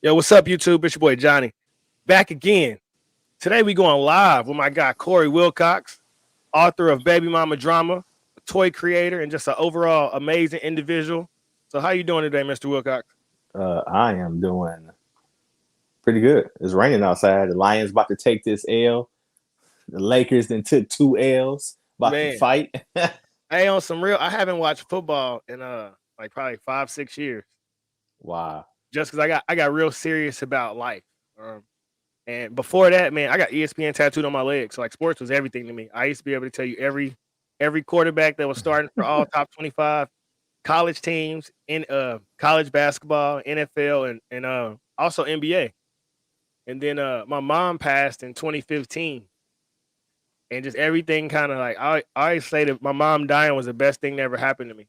Yo, what's up, YouTube? It's your boy Johnny. Back again. Today we going live with my guy Corey Wilcox, author of Baby Mama Drama, a toy creator, and just an overall amazing individual. So how you doing today, Mr. Wilcox? I am doing pretty good. It's raining outside. The Lions about to take this L. The Lakers then took two L's. About to Man, fight. I on some real I haven't watched football in like probably 5, 6 years. Wow. Just because I got real serious about life. Um, and before that, man, I got ESPN tattooed on my leg. So like sports was everything to me. I used to be able to tell you every quarterback that was starting for all top 25 college teams in college basketball, NFL, and also NBA. And then my mom passed in 2015, and just everything kind of like I always say that my mom dying was the best thing that ever happened to me.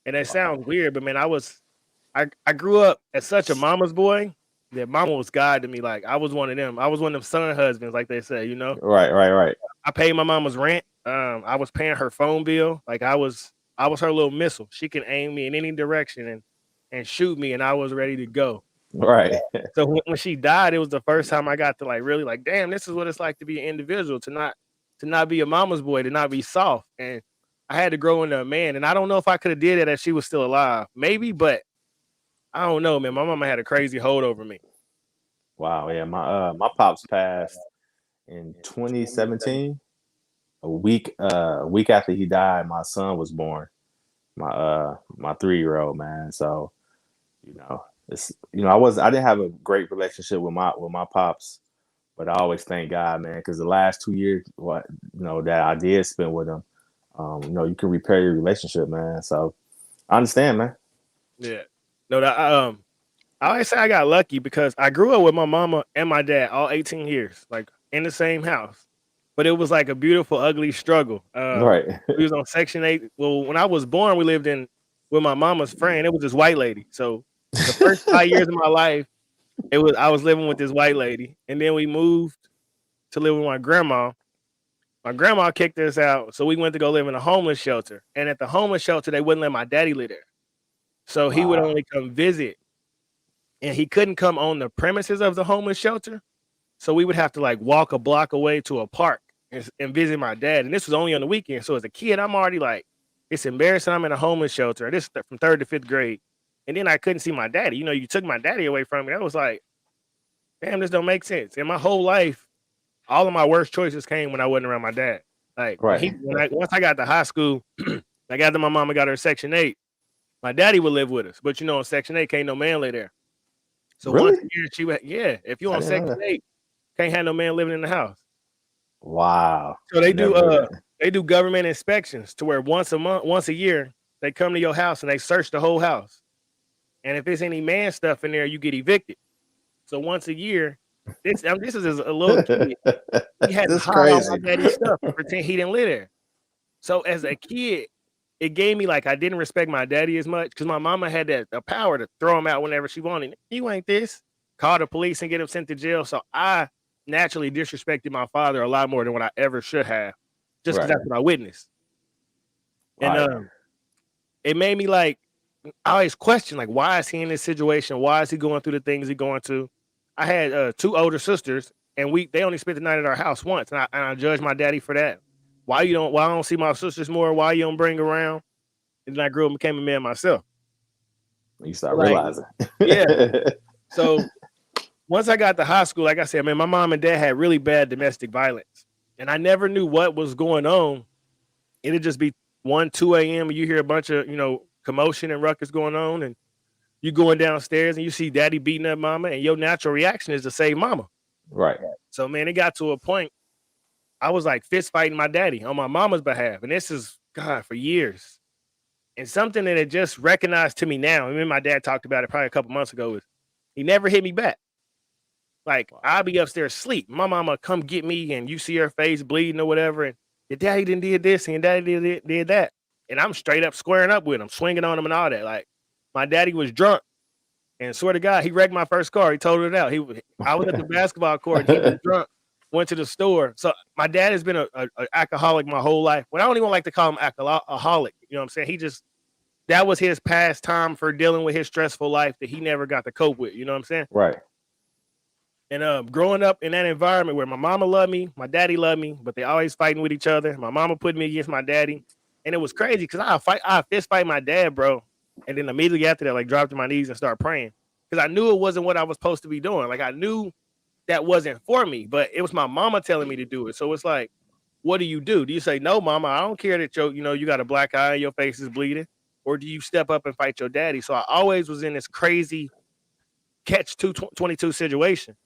And that Wow. sounds weird, but man, I grew up as such a mama's boy that mama was God to me. Like I was one of them. I was one of them son husbands, like they say. Right. I paid my mama's rent. I was paying her phone bill. Like I was her little missile. She can aim me in any direction and shoot me, and I was ready to go. Right. So when she died, it was the first time I got to like really like, damn, this is what it's like to be an individual, to not be a mama's boy, to not be soft. And I had to grow into a man. And I don't know if I could have did it if she was still alive. Maybe, but I don't know, man. My mama had a crazy hold over me. Wow. Yeah. My pops passed in 2017. A week after he died, my son was born. My 3-year-old, man. So, it's I didn't have a great relationship with my pops, but I always thank God, man, because the last 2 years, that I did spend with him, you can repair your relationship, man. So I understand, man. Yeah. No, that I always say I got lucky because I grew up with my mama and my dad all 18 years, like in the same house. But it was like a beautiful, ugly struggle. Right. We was on Section 8. Well, when I was born, we lived in with my mama's friend. It was this white lady. So the first 5 years of my life, I was living with this white lady. And then we moved to live with my grandma. My grandma kicked us out. So we went to go live in a homeless shelter. And at the homeless shelter, they wouldn't let my daddy live there. So he would Wow. only come visit. And he couldn't come on the premises of the homeless shelter. So we would have to like walk a block away to a park and visit my dad. And this was only on the weekend. So as a kid, I'm already like, it's embarrassing. I'm in a homeless shelter. This is from third to fifth grade. And then I couldn't see my daddy. You took my daddy away from me. That was like, damn, this don't make sense. In my whole life, all of my worst choices came when I wasn't around my dad. Like Right. once I got to high school, like after my mama got her Section 8, my daddy would live with us. But in Section 8, can't no man lay there. So once Really? a year, yeah, if you I on didn't know Section that. 8, can't have no man living in the house. Wow. So Never knew that. they do government inspections to where once a year, they come to your house and they search the whole house. And if there's any man stuff in there, you get evicted. So once a year, this is as a little kid. He had to That's hide all my crazy. daddy's stuff and pretend he didn't live there. So as a kid, it gave me like I didn't respect my daddy as much because my mama had the power to throw him out whenever she wanted. You ain't this. Call the police and get him sent to jail. So I naturally disrespected my father a lot more than what I ever should have, just because Right. that's what I witnessed. And Right. it made me like I always question like why is he in this situation? Why is he going through the things he going to? I had two older sisters, and they only spent the night at our house once, and I judged my daddy for that. Why I don't see my sisters more? Why you don't bring around? And then I grew up and became a man myself. You start Like, realizing. yeah. So once I got to high school, like I said, man, my mom and dad had really bad domestic violence. And I never knew what was going on. It'd just be 1, 2 a.m. and you hear a bunch of, commotion and ruckus going on. And you going downstairs and you see daddy beating up mama. And your natural reaction is to save mama. Right. So, man, it got to a point I was like fist fighting my daddy on my mama's behalf. And this is, God, for years. And something that it just recognized to me now, and my dad talked about it probably a couple months ago, is he never hit me back. Like, I'll be upstairs asleep. My mama come get me, and you see her face bleeding or whatever, and your daddy did this, and your daddy did that. And I'm straight up squaring up with him, swinging on him and all that. Like, my daddy was drunk, and swear to God, he wrecked my first car. He totaled it out. I was at the basketball court, and he was drunk, went to the store. So my dad has been a alcoholic my whole life. Well, I don't even like to call him alcoholic. You know what I'm saying? that was his pastime for dealing with his stressful life that he never got to cope with. You know what I'm saying? Right. And growing up in that environment where my mama loved me, my daddy loved me, but they always fighting with each other. My mama put me against my daddy, and it was crazy because I fist fight my dad, bro, and then immediately after that, like drop to my knees and start praying because I knew it wasn't what I was supposed to be doing. Like I knew that wasn't for me, but it was my mama telling me to do it. So it's like, what do you do? Do you say no, mama? I don't care that you got a black eye and your face is bleeding, or do you step up and fight your daddy? So I always was in this crazy catch 22 situation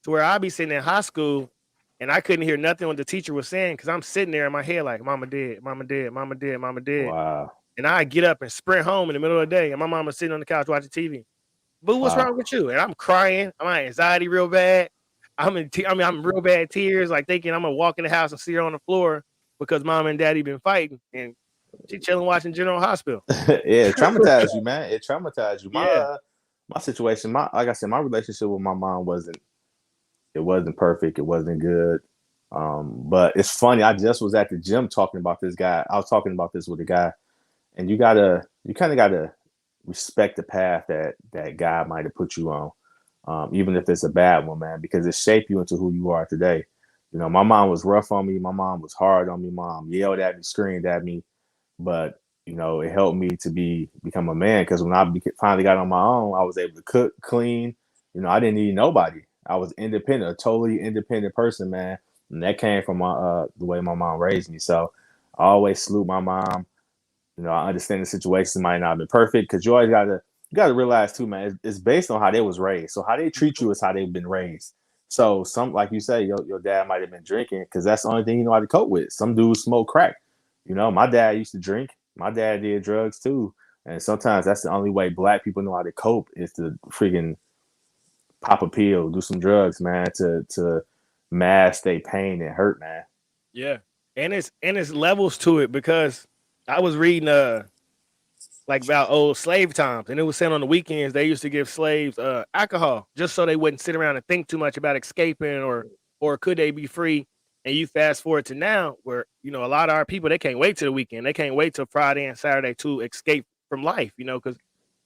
to where I'd be sitting in high school and I couldn't hear nothing what the teacher was saying because I'm sitting there in my head like, mama dead, mama dead, mama dead, mama dead. Wow. And I get up and sprint home in the middle of the day and my mama's sitting on the couch watching TV. Boo, what's Wow. wrong with you? And I'm crying. I'm anxiety real bad. I'm real bad tears, like thinking I'm gonna walk in the house and see her on the floor because mom and daddy been fighting and she chilling watching General Hospital. Yeah, it traumatized you, man. It traumatized you. Yeah. My situation, like I said, my relationship with my mom wasn't perfect. It wasn't good. But it's funny. I just was at the gym talking about this guy. I was talking about this with a guy, and you kind of gotta respect the path that God might have put you on, even if it's a bad one, man, because it shaped you into who you are today. You know, my mom was rough on me. My mom was hard on me. Mom yelled at me, screamed at me, but it helped me to become a man because when I finally got on my own, I was able to cook, clean. I didn't need nobody. I was independent, a totally independent person, man. And that came from the way my mom raised me. So I always salute my mom. I understand the situation might not have been perfect because you always gotta realize too, man. It's based on how they was raised. So how they treat you is how they've been raised. So some, like you say, your dad might have been drinking because that's the only thing you know how to cope with. Some dudes smoke crack. My dad used to drink. My dad did drugs too. And sometimes that's the only way black people know how to cope is to freaking pop a pill, do some drugs, man, to mask their pain and hurt, man. Yeah. And it's levels to it because I was reading like about old slave times, and it was said on the weekends they used to give slaves alcohol just so they wouldn't sit around and think too much about escaping or could they be free. And you fast forward to now where a lot of our people, they can't wait till the weekend, they can't wait till Friday and Saturday to escape from life, because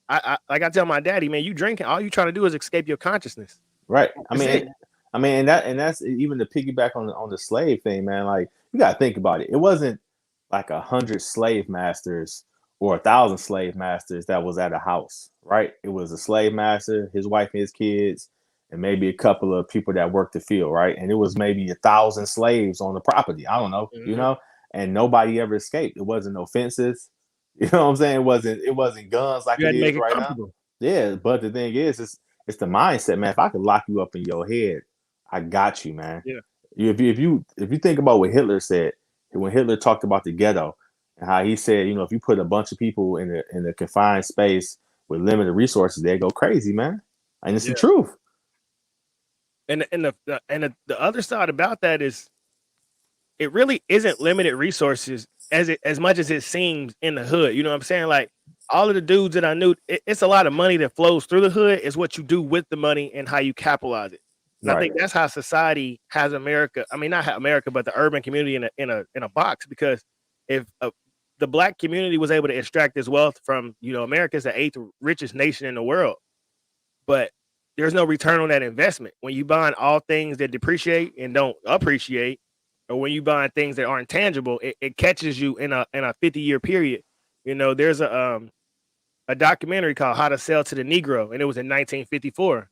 like I tell my daddy, man, you drinking, all you trying to do is escape your consciousness. Right. That's it. And that's even to piggyback on the slave thing, man. Like you gotta think about it. It wasn't like 100 slave masters or 1,000 slave masters that was at a house, right? It was a slave master, his wife and his kids, and maybe a couple of people that worked the field, right? And it was maybe 1,000 slaves on the property. I don't know, Mhm. and nobody ever escaped. It wasn't no fences. You know what I'm saying? It wasn't guns like You it had to make is it right now. comfortable. Yeah, but the thing is, it's the mindset, man. If I could lock you up in your head, I got you, man. Yeah. If you think about what Hitler said when Hitler talked about the ghetto and how he said, if you put a bunch of people in a confined space with limited resources, they go crazy, man. And it's the Yeah. truth. And the other side about that is it really isn't limited resources as much as it seems in the hood. You know what I'm saying? Like all of the dudes that I knew, it's a lot of money that flows through the hood. It's what you do with the money and how you capitalize it. And I Right. think that's how society has America. I mean, not how America, but the urban community in a box. Because if the black community was able to extract this wealth from, America's the eighth richest nation in the world, but there's no return on that investment when you buying all things that depreciate and don't appreciate, or when you buying things that aren't tangible. It catches you in a 50-year period. There's a documentary called How to Sell to the Negro, and it was in 1954.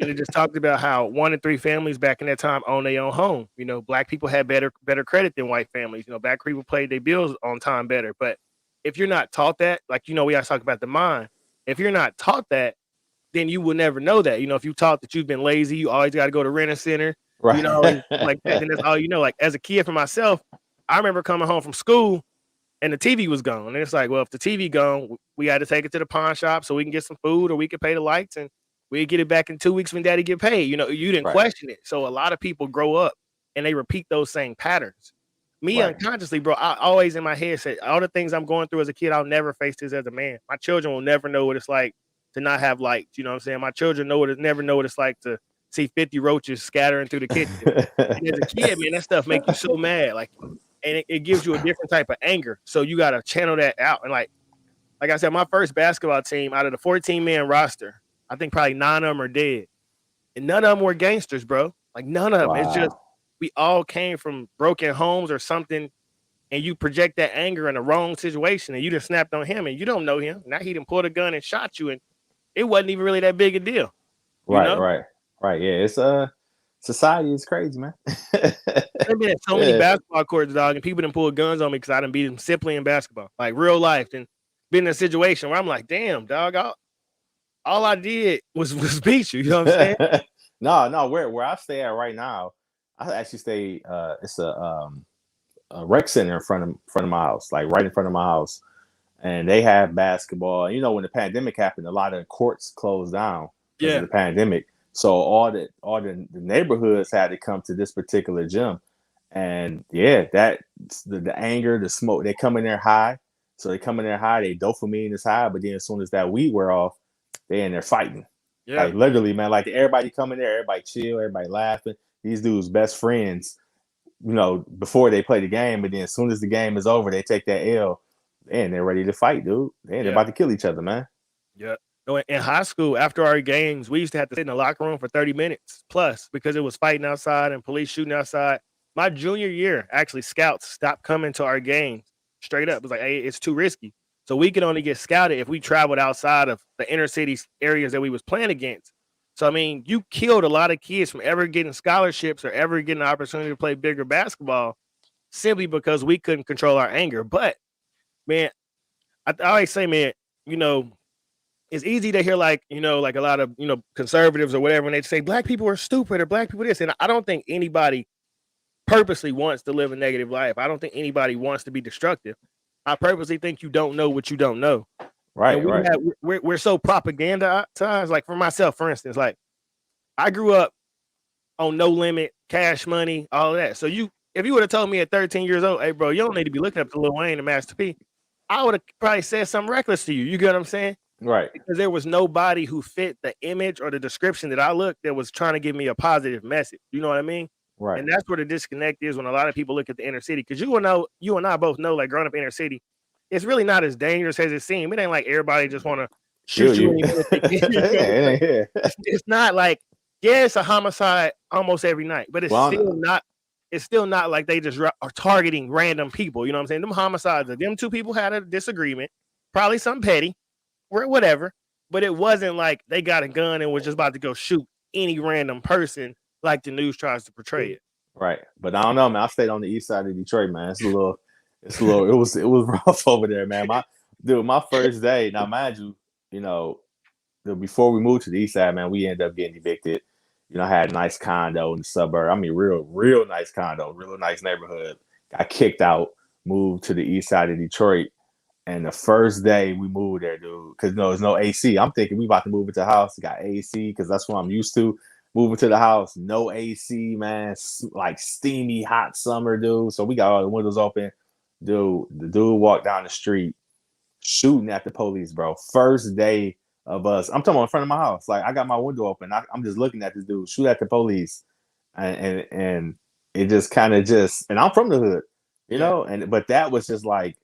And it just talked about how 1 in 3 families back in that time owned their own home. Black people had better credit than white families. Black people paid their bills on time better. But if you're not taught that, like we always talk about the mind. If you're not taught that, then you will never know that. If you taught that you've been lazy, you always got to go to rent a center, Right. and like that, then that's all you know. Like as a kid for myself, I remember coming home from school and the TV was gone. And it's like, well, if the TV gone, we had to take it to the pawn shop so we can get some food or we could pay the lights and we get it back in 2 weeks when daddy get paid. You didn't Right. question it. So a lot of people grow up and they repeat those same patterns. Me Right. unconsciously, bro, I always in my head said all the things I'm going through as a kid, I'll never face this as a man. My children will never know what it's like to not have lights. You know what I'm saying? My children never know what it's like to see 50 roaches scattering through the kitchen. And as a kid, man, that stuff make you so mad. Like, and it gives you a different type of anger. So you gotta channel that out. And like like I said, my first basketball team out of the 14-man roster, I think probably 9 of them are dead. And none of them were gangsters, bro. Like none of them. It's just Wow. we all came from broken homes or something, and you project that anger in the wrong situation, and you just snapped on him, and you don't know him. Now he done pulled a gun and shot you, and it wasn't even really that big a deal, you Right, know? right, right. Yeah, it's society is crazy, man. I've been at so many Yeah. basketball courts, dog, and people done pulled guns on me because I done beat them simply in basketball, like real life, and been in a situation where I'm like, damn, dog, all I did was beat you. You know what I'm saying? No, no, where I stay at right now, I actually stay it's a rec center in front of my house, like right in front of my house. And they have basketball. You know, when the pandemic happened, a lot of courts closed down because of Yeah, the pandemic. So all the neighborhoods had to come to this particular gym. And yeah, that the anger, the smoke, they come in there high. So they come in there high, they dopamine is high, but then as soon as that weed wear off, they in there fighting. yeah, Like literally, man, like everybody come in there, everybody chill, everybody laughing. These dudes best friends, before they play the game, but then as soon as the game is over, they take that L and they're ready to fight, dude. They're yeah, about to kill each other, man. yeah. No, in high school, after our games, we used to have to sit in the locker room for 30 minutes plus because it was fighting outside and police shooting outside. My junior year, actually, scouts stopped coming to our games straight up. It was like, hey, it's too risky. So we could only get scouted if we traveled outside of the inner city areas that we was playing against. So I mean, you killed a lot of kids from ever getting scholarships or ever getting the opportunity to play bigger basketball simply because we couldn't control our anger. But man, I always say, man, you know, it's easy to hear like, like a lot of, conservatives or whatever when they say black people are stupid or black people this. And I don't think anybody purposely wants to live a negative life. I don't think anybody wants to be destructive. I purposely think you don't know what you don't know. And Right, right, we're so propagandized. Like for myself, for instance, like I grew up on no limit, cash money, all of that. So if you would have told me at 13 years old, hey bro, you don't need to be looking up to Lil Wayne and Master P, I would have probably said something reckless to you. You get what I'm saying? right, Because there was nobody who fit the image or the description that I looked that was trying to give me a positive message. You know what I mean? right. And that's where the disconnect is when a lot of people look at the inner city. Because you and I both know, like growing up inner city, it's really not as dangerous as it seems. It ain't like everybody just want to Kill shoot you you. any minute they get. You know? Yeah, yeah. It's not like, yeah, it's a homicide almost every night, but it's Well, still not. It's still not like they just are targeting random people. You know what I'm saying? Them homicides, them two people had a disagreement, probably something petty, or whatever. But it wasn't like they got a gun and was just about to go shoot any random person like the news tries to portray it. right. But I don't know, man. I stayed on the east side of Detroit, man. It was rough over there, man. My first day. Now, mind you, you know, before we moved to the east side, man, we ended up getting evicted. I had a nice condo in the suburb. I mean, real nice condo, real nice neighborhood. Got kicked out, moved to the east side of Detroit. And the first day we moved there, dude, because there's no AC. I'm thinking we about to move into the house. Got AC because that's what I'm used to. Moving to the house, no AC, man. Like steamy, hot summer, dude. So we got all the windows open. Dude, the dude walked down the street shooting at the police, bro. First day of us. I'm talking about in front of my house. Like I got my window open. I'm just looking at this dude shoot at the police, and it just kind of and I'm from the hood, Yeah, but that was just like,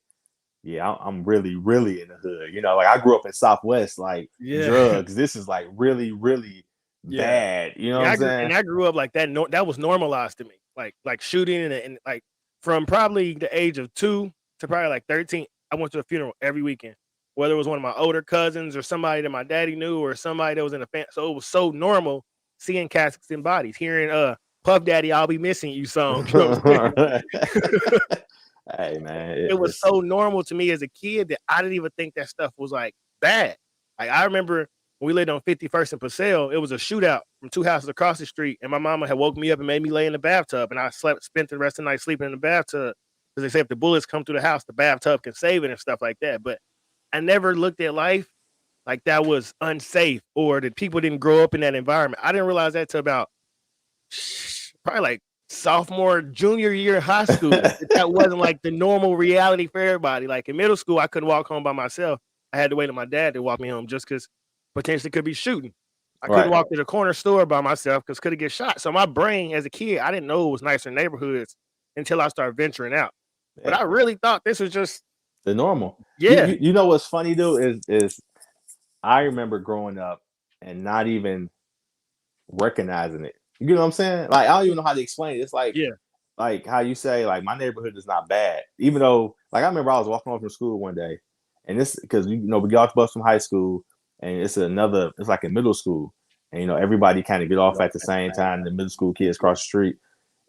yeah, I'm really, really in the hood. Like I grew up in Southwest, like yeah, drugs. This is like really, really yeah, bad. You know what yeah. I'm saying? I grew up like that. That was normalized to me. Like shooting and like from probably the age of 2 to probably like 13. I went to a funeral every weekend, whether it was one of my older cousins or somebody that my daddy knew or somebody that was in the family. So it was so normal seeing caskets and bodies, hearing Puff Daddy, "I'll Be Missing You" song. You know what I'm saying? Hey man, It was so normal to me as a kid that I didn't even think that stuff was like bad. Like I remember when we lived on 51st and Paseo, it was a shootout from 2 houses across the street, and my mama had woke me up and made me lay in the bathtub, and I spent the rest of the night sleeping in the bathtub because they say if the bullets come through the house, the bathtub can save it and stuff like that. But I never looked at life like that was unsafe or that people didn't grow up in that environment. I didn't realize that till about probably like sophomore, junior year in high school. That wasn't like the normal reality for everybody. Like in middle school, I couldn't walk home by myself. I had to wait on my dad to walk me home just because potentially could be shooting. I couldn't right. walk to the corner store by myself because could have get shot. So my brain as a kid, I didn't know it was nicer neighborhoods until I started venturing out. But Yeah. I really thought this was just the normal. Yeah, You know what's funny, dude, is I remember growing up and not even recognizing it. You know what I'm saying? Like I don't even know how to explain it. It's yeah, like how you say like my neighborhood is not bad, even though like I remember I was walking home from school one day, and this because you know we got off the bus from high school, and it's like a middle school, and you know everybody kind of get off at the same time. The middle school kids cross the street.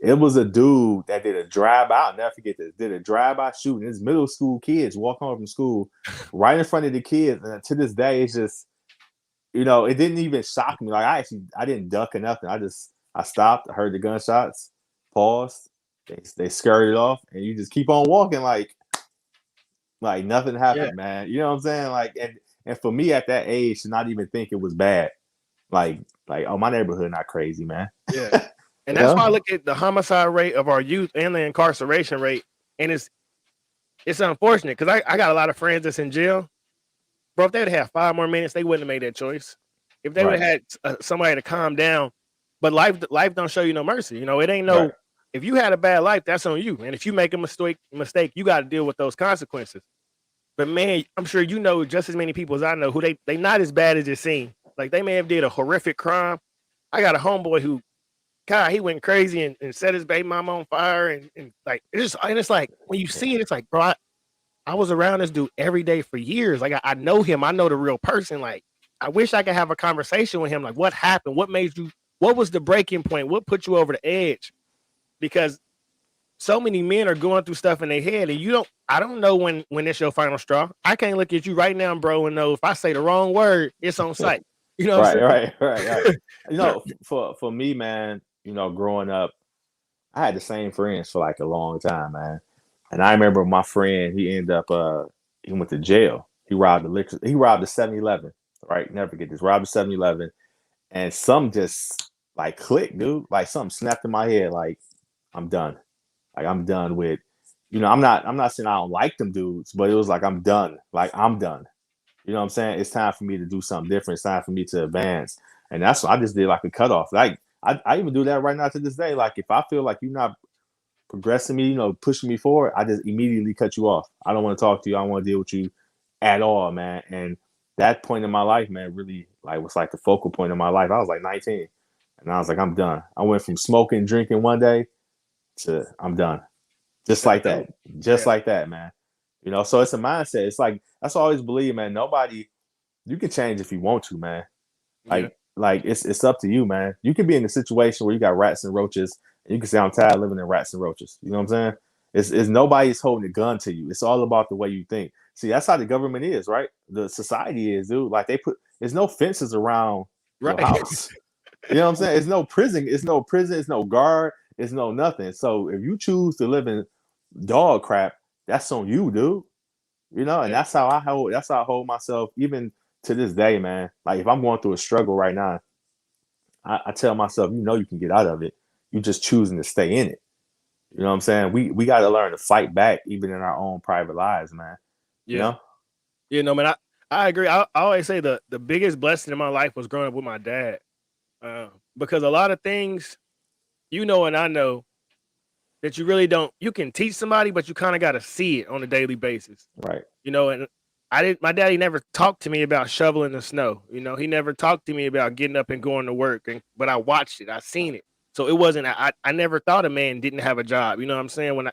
It was a dude that did a drive-by. I'll never forget this. Did a drive-by shooting. His middle school kids walking home from school, right in front of the kids, and to this day, it's just it didn't even shock me. Like I didn't duck or nothing. I stopped. I heard the gunshots, paused. They scurried off, and you just keep on walking like nothing yeah, happened, man. You know what I'm saying? Like and for me at that age to not even think it was bad, like oh my neighborhood not crazy, man. yeah. And that's why I Yeah, look at the homicide rate of our youth and the incarceration rate, and it's unfortunate because I got a lot of friends that's in jail. Bro, if they'd have 5 more minutes, they wouldn't have made that choice. If they would right, have had somebody to calm down, but life don't show you no mercy. It ain't right, no. If you had a bad life, that's on you. And if you make a mistake, you got to deal with those consequences. But man, I'm sure you know just as many people as I know who they not as bad as it seems. Like they may have did a horrific crime. I got a homeboy who, God, he went crazy and set his baby mama on fire and like it's like when you see it, it's like, bro, I was around this dude every day for years. Like I know him, I know the real person. Like I wish I could have a conversation with him. Like what happened? What made you? What was the breaking point? What put you over the edge? Because so many men are going through stuff in their head, and I don't know when it's your final straw. I can't look at you right now, bro, and know if I say the wrong word, it's on sight. You know what right, I'm right. saying? For me, man, growing up, I had the same friends for like a long time, man. And I remember my friend, he ended up he went to jail. He robbed a 7-Eleven, right? Never forget this. Robbed a 7-Eleven, and some just like clicked, dude. Like something snapped in my head, like I'm done. Like I'm done with I'm not saying I don't like them dudes, but it was like I'm done. Like I'm done. You know what I'm saying? It's time for me to do something different. It's time for me to advance. And that's what I just did, like a cutoff. Like I even do that right now to this day. Like if I feel like you're not progressing me, pushing me forward, I just immediately cut you off. I don't want to talk to you. I don't want to deal with you at all, man. And that point in my life, man, really like was like the focal point of my life. I was like 19, and I was like, I'm done. I went from smoking, drinking one day to I'm done, just That's like that, dope. just Yeah, like that, man. So it's a mindset. It's like that's what I always believe, man. Nobody, you can change if you want to, man. yeah, Like it's up to you, man. You can be in a situation where you got rats and roaches, and you can say I'm tired of living in rats and roaches. You know what I'm saying? It's nobody's holding a gun to you. It's all about the way you think. See, that's how the government is, right? The society is, dude. Like there's no fences around your right. house. You know what I'm saying? It's no prison. It's no prison. It's no guard. It's no nothing. So if you choose to live in dog crap, that's on you, dude. And Yeah, that's how I hold myself even to this day, man. Like if I'm going through a struggle right now, I tell myself, you can get out of it. You just choosing to stay in it. You know what I'm saying? We got to learn to fight back, even in our own private lives, man. You yeah. know? Man, I agree. I always say the biggest blessing in my life was growing up with my dad, uh, because a lot of things, and I know that you really don't. You can teach somebody, but you kind of got to see it on a daily basis. Right. And I didn't. My daddy never talked to me about shoveling the snow. He never talked to me about getting up and going to work. But I watched it. I seen it. So it wasn't. I never thought a man didn't have a job. You know what I'm saying?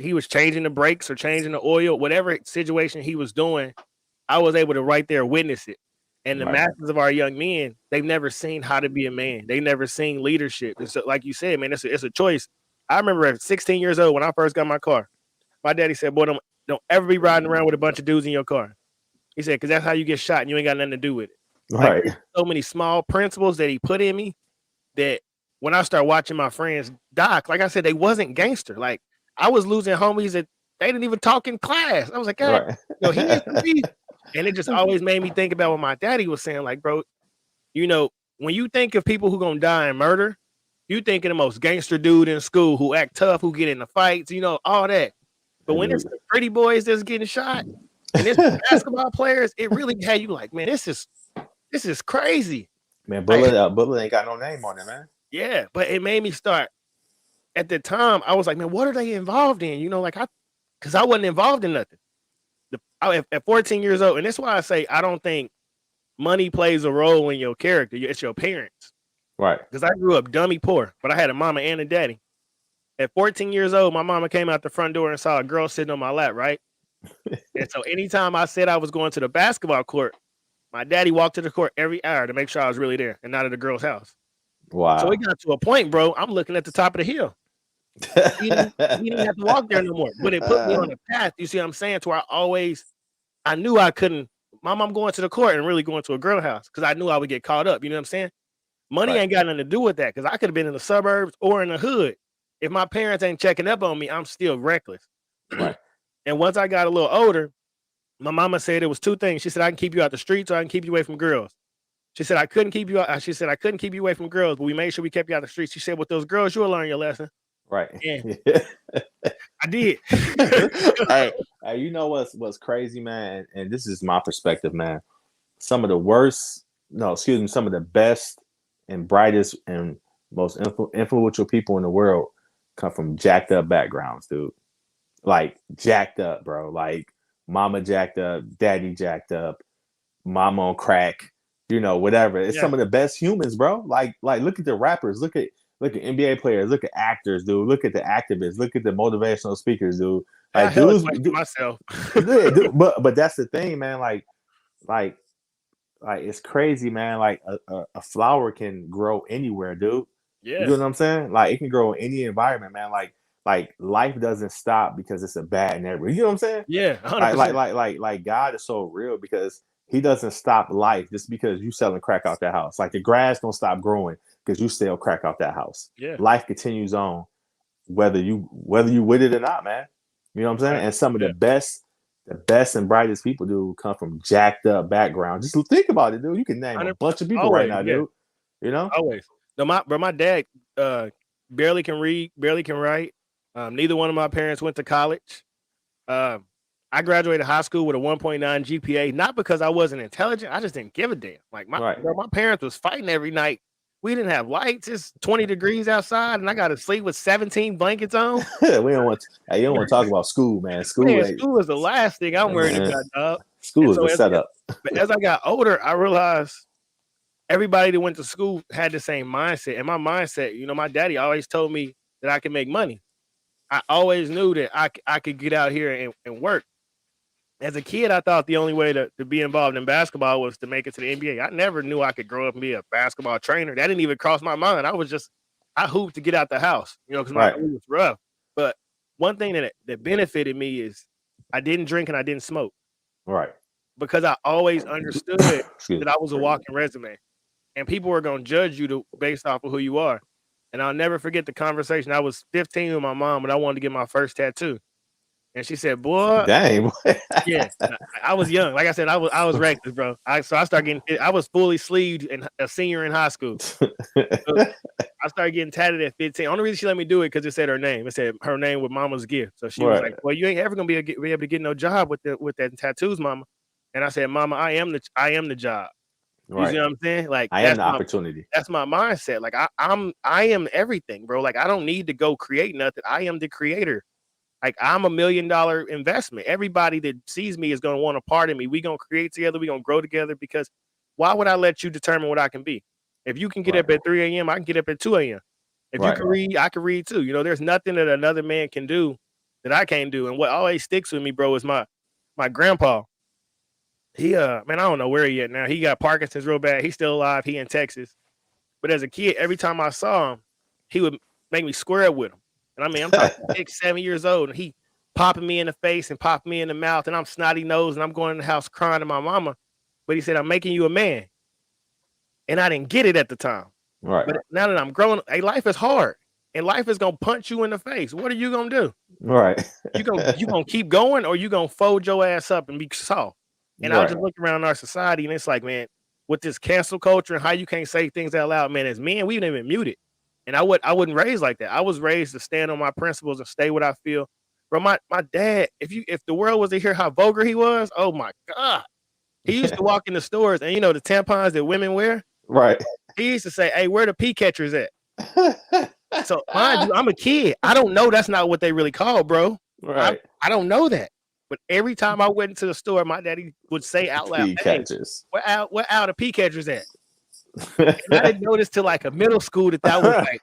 He was changing the brakes or changing the oil, whatever situation he was doing, I was able to right there witness it. And the Right. masses of our young men, they've never seen how to be a man. They never seen leadership. And so, like you said, man, it's a choice. I remember at 16 years old when I first got my car, my daddy said, "Boy, don't ever be riding around with a bunch of dudes in your car." He said, "Because that's how you get shot, and you ain't got nothing to do with it." Like Right. there's so many small principles that he put in me that when I start watching my friends die, like I said, they wasn't gangster. Like I was losing homies that they didn't even talk in class. I was like, God, Right. he is to me. And it just always made me think about what my daddy was saying. Like, bro, when you think of people who gonna die in murder, you think of the most gangster dude in school who act tough, who get in the fights, all that. But when it's the pretty boys that's getting shot and it's the basketball players, it really had you like, man, this is crazy. Man, Like, Bullet ain't got no name on it, man. yeah, but it made me start at the time. I was like, man, what are they involved in? Like because I wasn't involved in nothing. At 14 years old, and that's why I say I don't think money plays a role in your character. It's your parents. Right. Because I grew up dummy poor, but I had a mama and a daddy. At 14 years old, my mama came out the front door and saw a girl sitting on my lap, right? And so anytime I said I was going to the basketball court, my daddy walked to the court every hour to make sure I was really there and not at the girl's house. Wow. So it got to a point, bro, I'm looking at the top of the hill. He didn't have to walk there no more. But it put me on a path, you see what I'm saying, to where I knew I couldn't, Mom, I'm going to the court and really going to a girl house because I knew I would get caught up. You know what I'm saying? Money Right. ain't got nothing to do with that because I could have been in the suburbs or in the hood. If my parents ain't checking up on me, I'm still reckless. Right. And once I got a little older, my mama said it was two things. She said, I can keep you out the streets or I can keep you away from girls. She said, I couldn't keep you out. She said, I couldn't keep you away from girls, but we made sure we kept you out the streets. She said, with those girls, you'll learn your lesson. Right. And I did. Hey, you know what's crazy, man? And this is my perspective, man. Some of the best and brightest and most influential people in the world come from jacked up backgrounds, dude. Like jacked up, bro. Like mama jacked up, daddy jacked up, mama on crack, whatever. It's some of the best humans, bro. Like look at the rappers, look at NBA players, look at actors, dude. Look at the activists, look at the motivational speakers, dude. Like dudes, myself. Yeah, dude, but that's the thing, man. Like it's crazy, man. Like a flower can grow anywhere, dude. Yeah. You know what I'm saying? Like it can grow in any environment, man. Like life doesn't stop because it's a bad neighborhood. You know what I'm saying? Yeah, 100%. Like God is so real because he doesn't stop life just because you selling crack out that house. Like the grass don't stop growing because you sell crack out that house. Yeah. Life continues on whether you with it or not, man. You know what I'm saying? Right. And some of the best and brightest people, dude, come from jacked up background. Just think about it, dude. You can name a bunch of people right now, dude. You know? Always. No, my dad barely can read, barely can write. Neither one of my parents went to college. I graduated high school with a 1.9 GPA, not because I wasn't intelligent. I just didn't give a damn. Like my parents was fighting every night. We didn't have lights. It's 20 degrees outside, and I got to sleep with 17 blankets on. You don't want to talk about school, man. School is the last thing I'm worried about, dog. School is the setup. But as I got older, I realized everybody that went to school had the same mindset. And my mindset, my daddy always told me that I could make money. I always knew that I could get out here and work. As a kid, I thought the only way to be involved in basketball was to make it to the NBA. I never knew I could grow up and be a basketball trainer. That didn't even cross my mind. I hooped to get out the house, because my school was rough. But one thing that benefited me is I didn't drink and I didn't smoke. Right. Because I always understood that I was a walking resume. And people were going to judge you based off of who you are. And I'll never forget the conversation. I was 15 with my mom, and I wanted to get my first tattoo. And she said, "Boy, dang." Yeah, I was young. Like I said, I was reckless, bro. I started getting. I was fully sleeved and a senior in high school. So I started getting tatted at 15. Only reason she let me do it because it said her name. It said her name with Mama's gift. So she was like, "Well, you ain't ever gonna be able to get no job with that tattoos, Mama." And I said, "Mama, I am the job." You see what I'm saying? Like I am the opportunity. That's my mindset. Like I am everything, bro. Like I don't need to go create nothing. I am the creator. Like I'm $1 million investment. Everybody that sees me is going to want a part of me. We going to create together. We going to grow together because why would I let you determine what I can be? If you can get up at 3 a.m., I can get up at 2 a.m. If you can read, I can read too. There's nothing that another man can do that I can't do. And what always sticks with me, bro, is my grandpa. He, man, I don't know where he at now. He got Parkinson's real bad. He's still alive. He in Texas. But as a kid, every time I saw him, he would make me square up with him. And I mean, I'm talking 6, 7 years old, and he popping me in the face and popping me in the mouth, and I'm snotty nosed, and I'm going in the house crying to my mama. But he said, "I'm making you a man," and I didn't get it at the time. Right. But now that I'm growing, life is hard, and life is gonna punch you in the face. What are you gonna do? Right. you gonna keep going, or you gonna fold your ass up and be soft? And I just look around our society, and it's like, man, with this cancel culture and how you can't say things out loud, man, as men, we've been muted. And I wouldn't raise like that. I was raised to stand on my principles and stay what I feel. Bro, my dad, if the world was to hear how vulgar he was, oh my God. He used to walk in the stores and the tampons that women wear. Right. He used to say, "Hey, where the pee catchers at?" So mind you, I'm a kid. I don't know that's not what they really call, bro. Right. I don't know that. But every time I went into the store, my daddy would say out loud, Pea "Hey, catchers. where out the pea catchers at?" And I didn't notice till like a middle school that was like.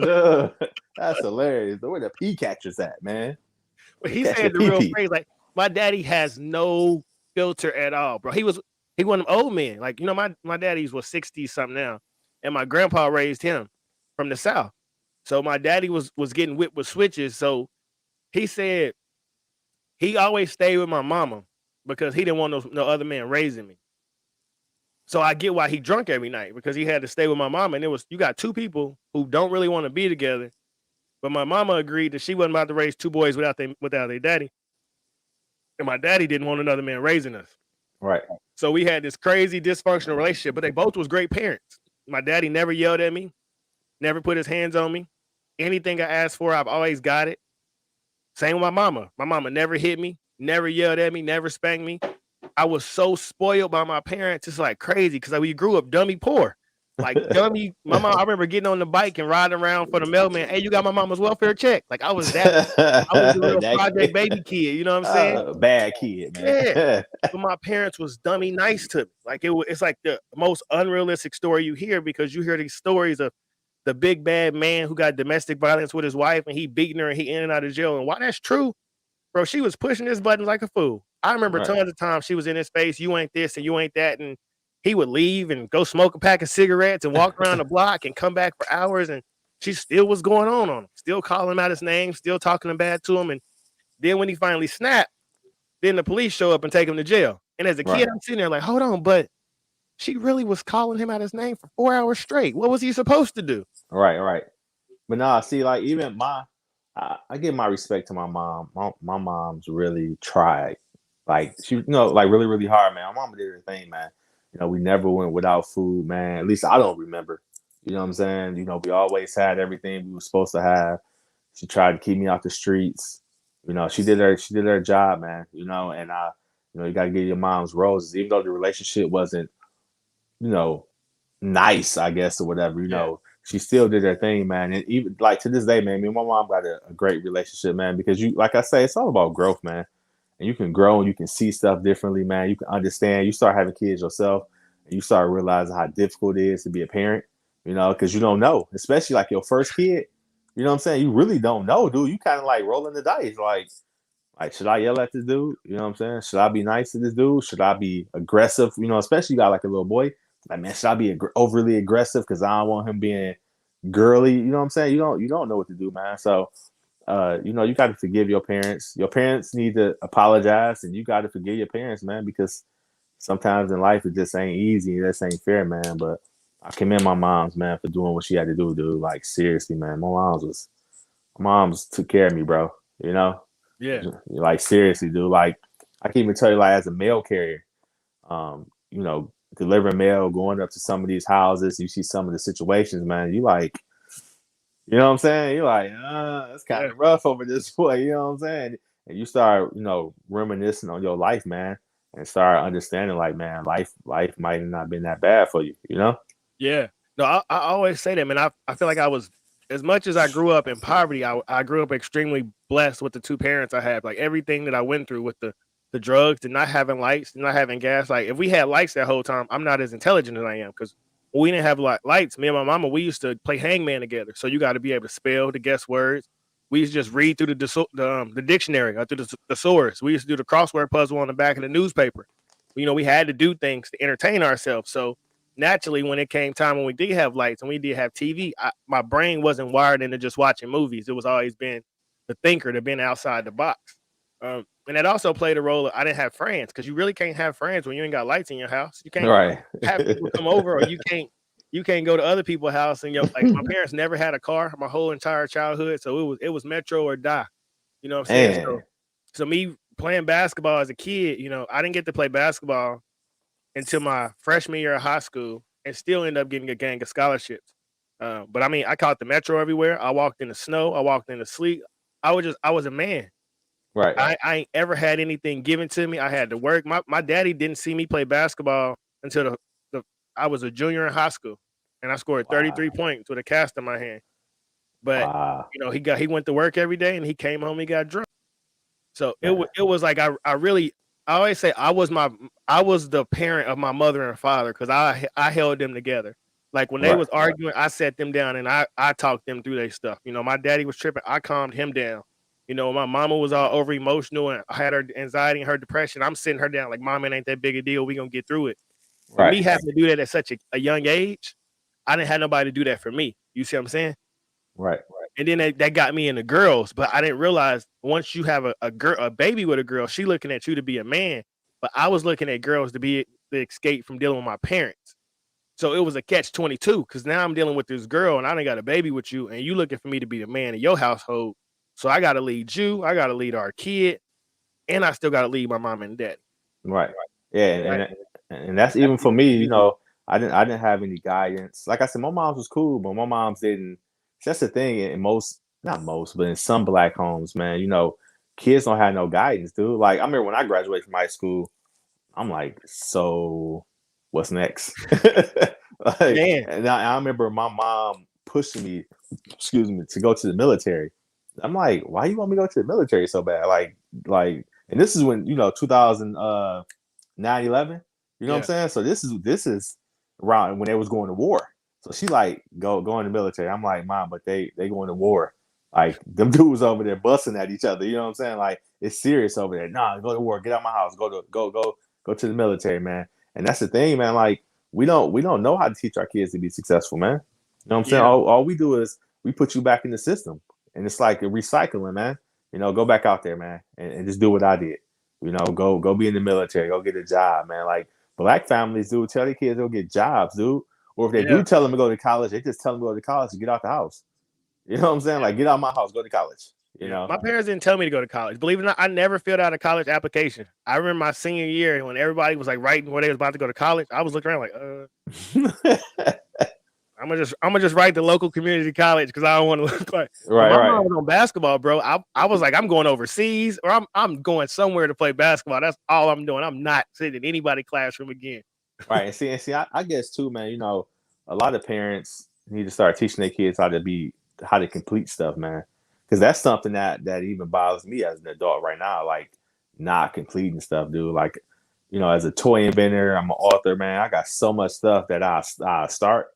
Ugh, that's hilarious. Where the pea catchers at, man? But Where they he catch the said the pee real pee? phrase, like, my daddy has no filter at all, bro. He one of them old men. Like, my daddy's was 60 something now. And my grandpa raised him from the South. So my daddy was getting whipped with switches. So he said he always stayed with my mama because he didn't want no other man raising me. So I get why he drunk every night, because he had to stay with my mama. And you got two people who don't really want to be together. But my mama agreed that she wasn't about to raise two boys without their daddy. And my daddy didn't want another man raising us. Right. So we had this crazy dysfunctional relationship, but they both was great parents. My daddy never yelled at me, never put his hands on me. Anything I asked for, I've always got it. Same with my mama. My mama never hit me, never yelled at me, never spanked me. I was so spoiled by my parents. It's like crazy because we grew up dummy poor. Like dummy, my mom, I remember getting on the bike and riding around for the mailman. Hey, you got my mama's welfare check. Like I was the real project baby kid. You know what I'm saying? Bad kid, man. Yeah. But my parents was dummy nice to me. Like it's like the most unrealistic story you hear, because you hear these stories of the big bad man who got domestic violence with his wife and he beating her and he in and out of jail. And while that's true, bro, she was pushing his buttons like a fool. I remember Right. tons of times she was in his face, you ain't this and you ain't that. And he would leave and go smoke a pack of cigarettes and walk around the block and come back for hours. And she still was going on him, still calling him out his name, still talking bad to him. And then when he finally snapped, then the police show up and take him to jail. And as a kid, Right. I'm sitting there like, hold on, but she really was calling him out his name for 4 hours straight. What was he supposed to do? Right. But nah, see, like even I give my respect to my mom. My mom's really tried. Like she, like really, really hard, man. My mama did her thing, man. We never went without food, man. At least I don't remember. You know what I'm saying? We always had everything we were supposed to have. She tried to keep me off the streets. She did her job, man. And you got to give your mom's roses, even though the relationship wasn't, nice, I guess, or whatever. She still did her thing, man. And even like to this day, man, me and my mom got a great relationship, man, because like I say, it's all about growth, man. And you can grow and you can see stuff differently, man. You can understand. You start having kids yourself and you start realizing how difficult it is to be a parent, because you don't know, especially like your first kid. You know what I'm saying? You really don't know, dude. You kind of like rolling the dice. Like, should I yell at this dude? You know what I'm saying? Should I be nice to this dude? Should I be aggressive? Especially you got like a little boy. Like, man, should I be overly aggressive because I don't want him being girly? You know what I'm saying? You don't know what to do, man. So, you got to forgive your parents. Your parents need to apologize, and you got to forgive your parents, man, because sometimes in life it just ain't easy. It just ain't fair, man. But I commend my mom's, man, for doing what she had to do, dude. Like seriously, man. My mom's took care of me, bro. Yeah. Like seriously, dude. Like I can even tell you, like as a mail carrier, delivering mail, going up to some of these houses, you see some of the situations, man. You like, you know what I'm saying? You're like, it's kind of rough over this way. You know what I'm saying? And you start, reminiscing on your life, man, and start understanding, like, man, life might not have been that bad for you, Yeah. No, I always say that, man. I feel like I was, as much as I grew up in poverty, I grew up extremely blessed with the two parents I had. Like everything that I went through with the drugs, and not having lights, and not having gas. Like if we had lights that whole time, I'm not as intelligent as I am, because when we didn't have lights, me and my mama, we used to play hangman together. So you got to be able to spell, to guess words. We used to just read through the dictionary or through the thesaurus. We used to do the crossword puzzle on the back of the newspaper. We had to do things to entertain ourselves. So naturally, when it came time when we did have lights and we did have TV, my brain wasn't wired into just watching movies. It was always been the thinker, to been outside the box. And it also played a role of, I didn't have friends, because you really can't have friends when you ain't got lights in your house. You can't Right. have people come over, or you can't go to other people's house. And like my parents never had a car my whole entire childhood, so it was metro or die. You know what I'm saying? So me playing basketball as a kid, I didn't get to play basketball until my freshman year of high school, and still end up getting a gang of scholarships. But I mean, I caught the metro everywhere. I walked in the snow. I walked in the sleet. I was a man. Right. I ain't ever had anything given to me. I had to work. My daddy didn't see me play basketball until I was a junior in high school, and I scored 33 points with a cast in my hand. But Wow. he went to work every day, and he came home, he got drunk. So Man, it was like I always say I was the parent of my mother and father because I held them together. Like when they right, was arguing, I sat them down and I talked them through their stuff. You know, my daddy was tripping, I calmed him down. You know, my mama was all over emotional and had her anxiety and her depression. I'm sitting her down like, Mom, it ain't that big a deal. We gonna get through it. And right, me having to do that at such a young age, I didn't have nobody to do that for me. You see what I'm saying? right, And then that got me into girls, but I didn't realize once you have a baby with a girl, she looking at you to be a man. But I was looking at girls to be the escape from dealing with my parents. So it was a catch-22 because now I'm dealing with this girl and I done got a baby with you, and you looking for me to be the man in your household. So I got to lead you, I got to lead our kid, and I still got to lead my mom and dad. right. Yeah, Right? and that's even for me. You know, I didn't have any guidance. Like I said, my mom's was cool, but my mom's didn't. That's the thing. In most, not most, but in some black homes, man, you know, kids don't have no guidance, dude. Like I remember when I graduated from high school, I'm like, so what's next? Like, Man, and I remember my mom pushing me, excuse me, to go to the military. I'm like, why you want me to go to the military so bad? And this is when, you know, 2000, 9/11. You know what I'm yeah, saying? So this is around when they was going to war. So she like go in the military. I'm like, Mom, but they going to war. Like them dudes over there busting at each other. You know what I'm saying? Like it's serious over there. Nah, go to war. Get out of my house. Go to the military, man. And that's the thing, man. Like we don't know how to teach our kids to be successful, man. You know what I'm saying? yeah, All we do is we put you back in the system, and it's like a recycling, man. You know, go back out there, man, and just do what I did. You know, go be in the military, go get a job, man. Like black families, dude, tell their kids they'll get jobs, dude. Or if they yeah, do tell them to go to college, they just tell them to go to college and get out the house. You know what I'm saying? yeah. Like get out of my house, go to college. You Yeah, know? my parents didn't tell me to go to college. Believe it or not, I never filled out a college application. I remember my senior year when everybody was like writing where they was about to go to college. I was looking around like, I'm gonna just write the local community college because I don't want to look like. But Right, my right. mom was on basketball, bro. I was like, I'm going overseas or I'm going somewhere to play basketball. That's all I'm doing. I'm not sitting in anybody's classroom again. Right. And see, I guess too, man, you know, a lot of parents need to start teaching their kids how to complete stuff, man. Because that's something that even bothers me as an adult right now, like not completing stuff, dude. Like, you know, as a toy inventor, I'm an author, man. I got so much stuff that I start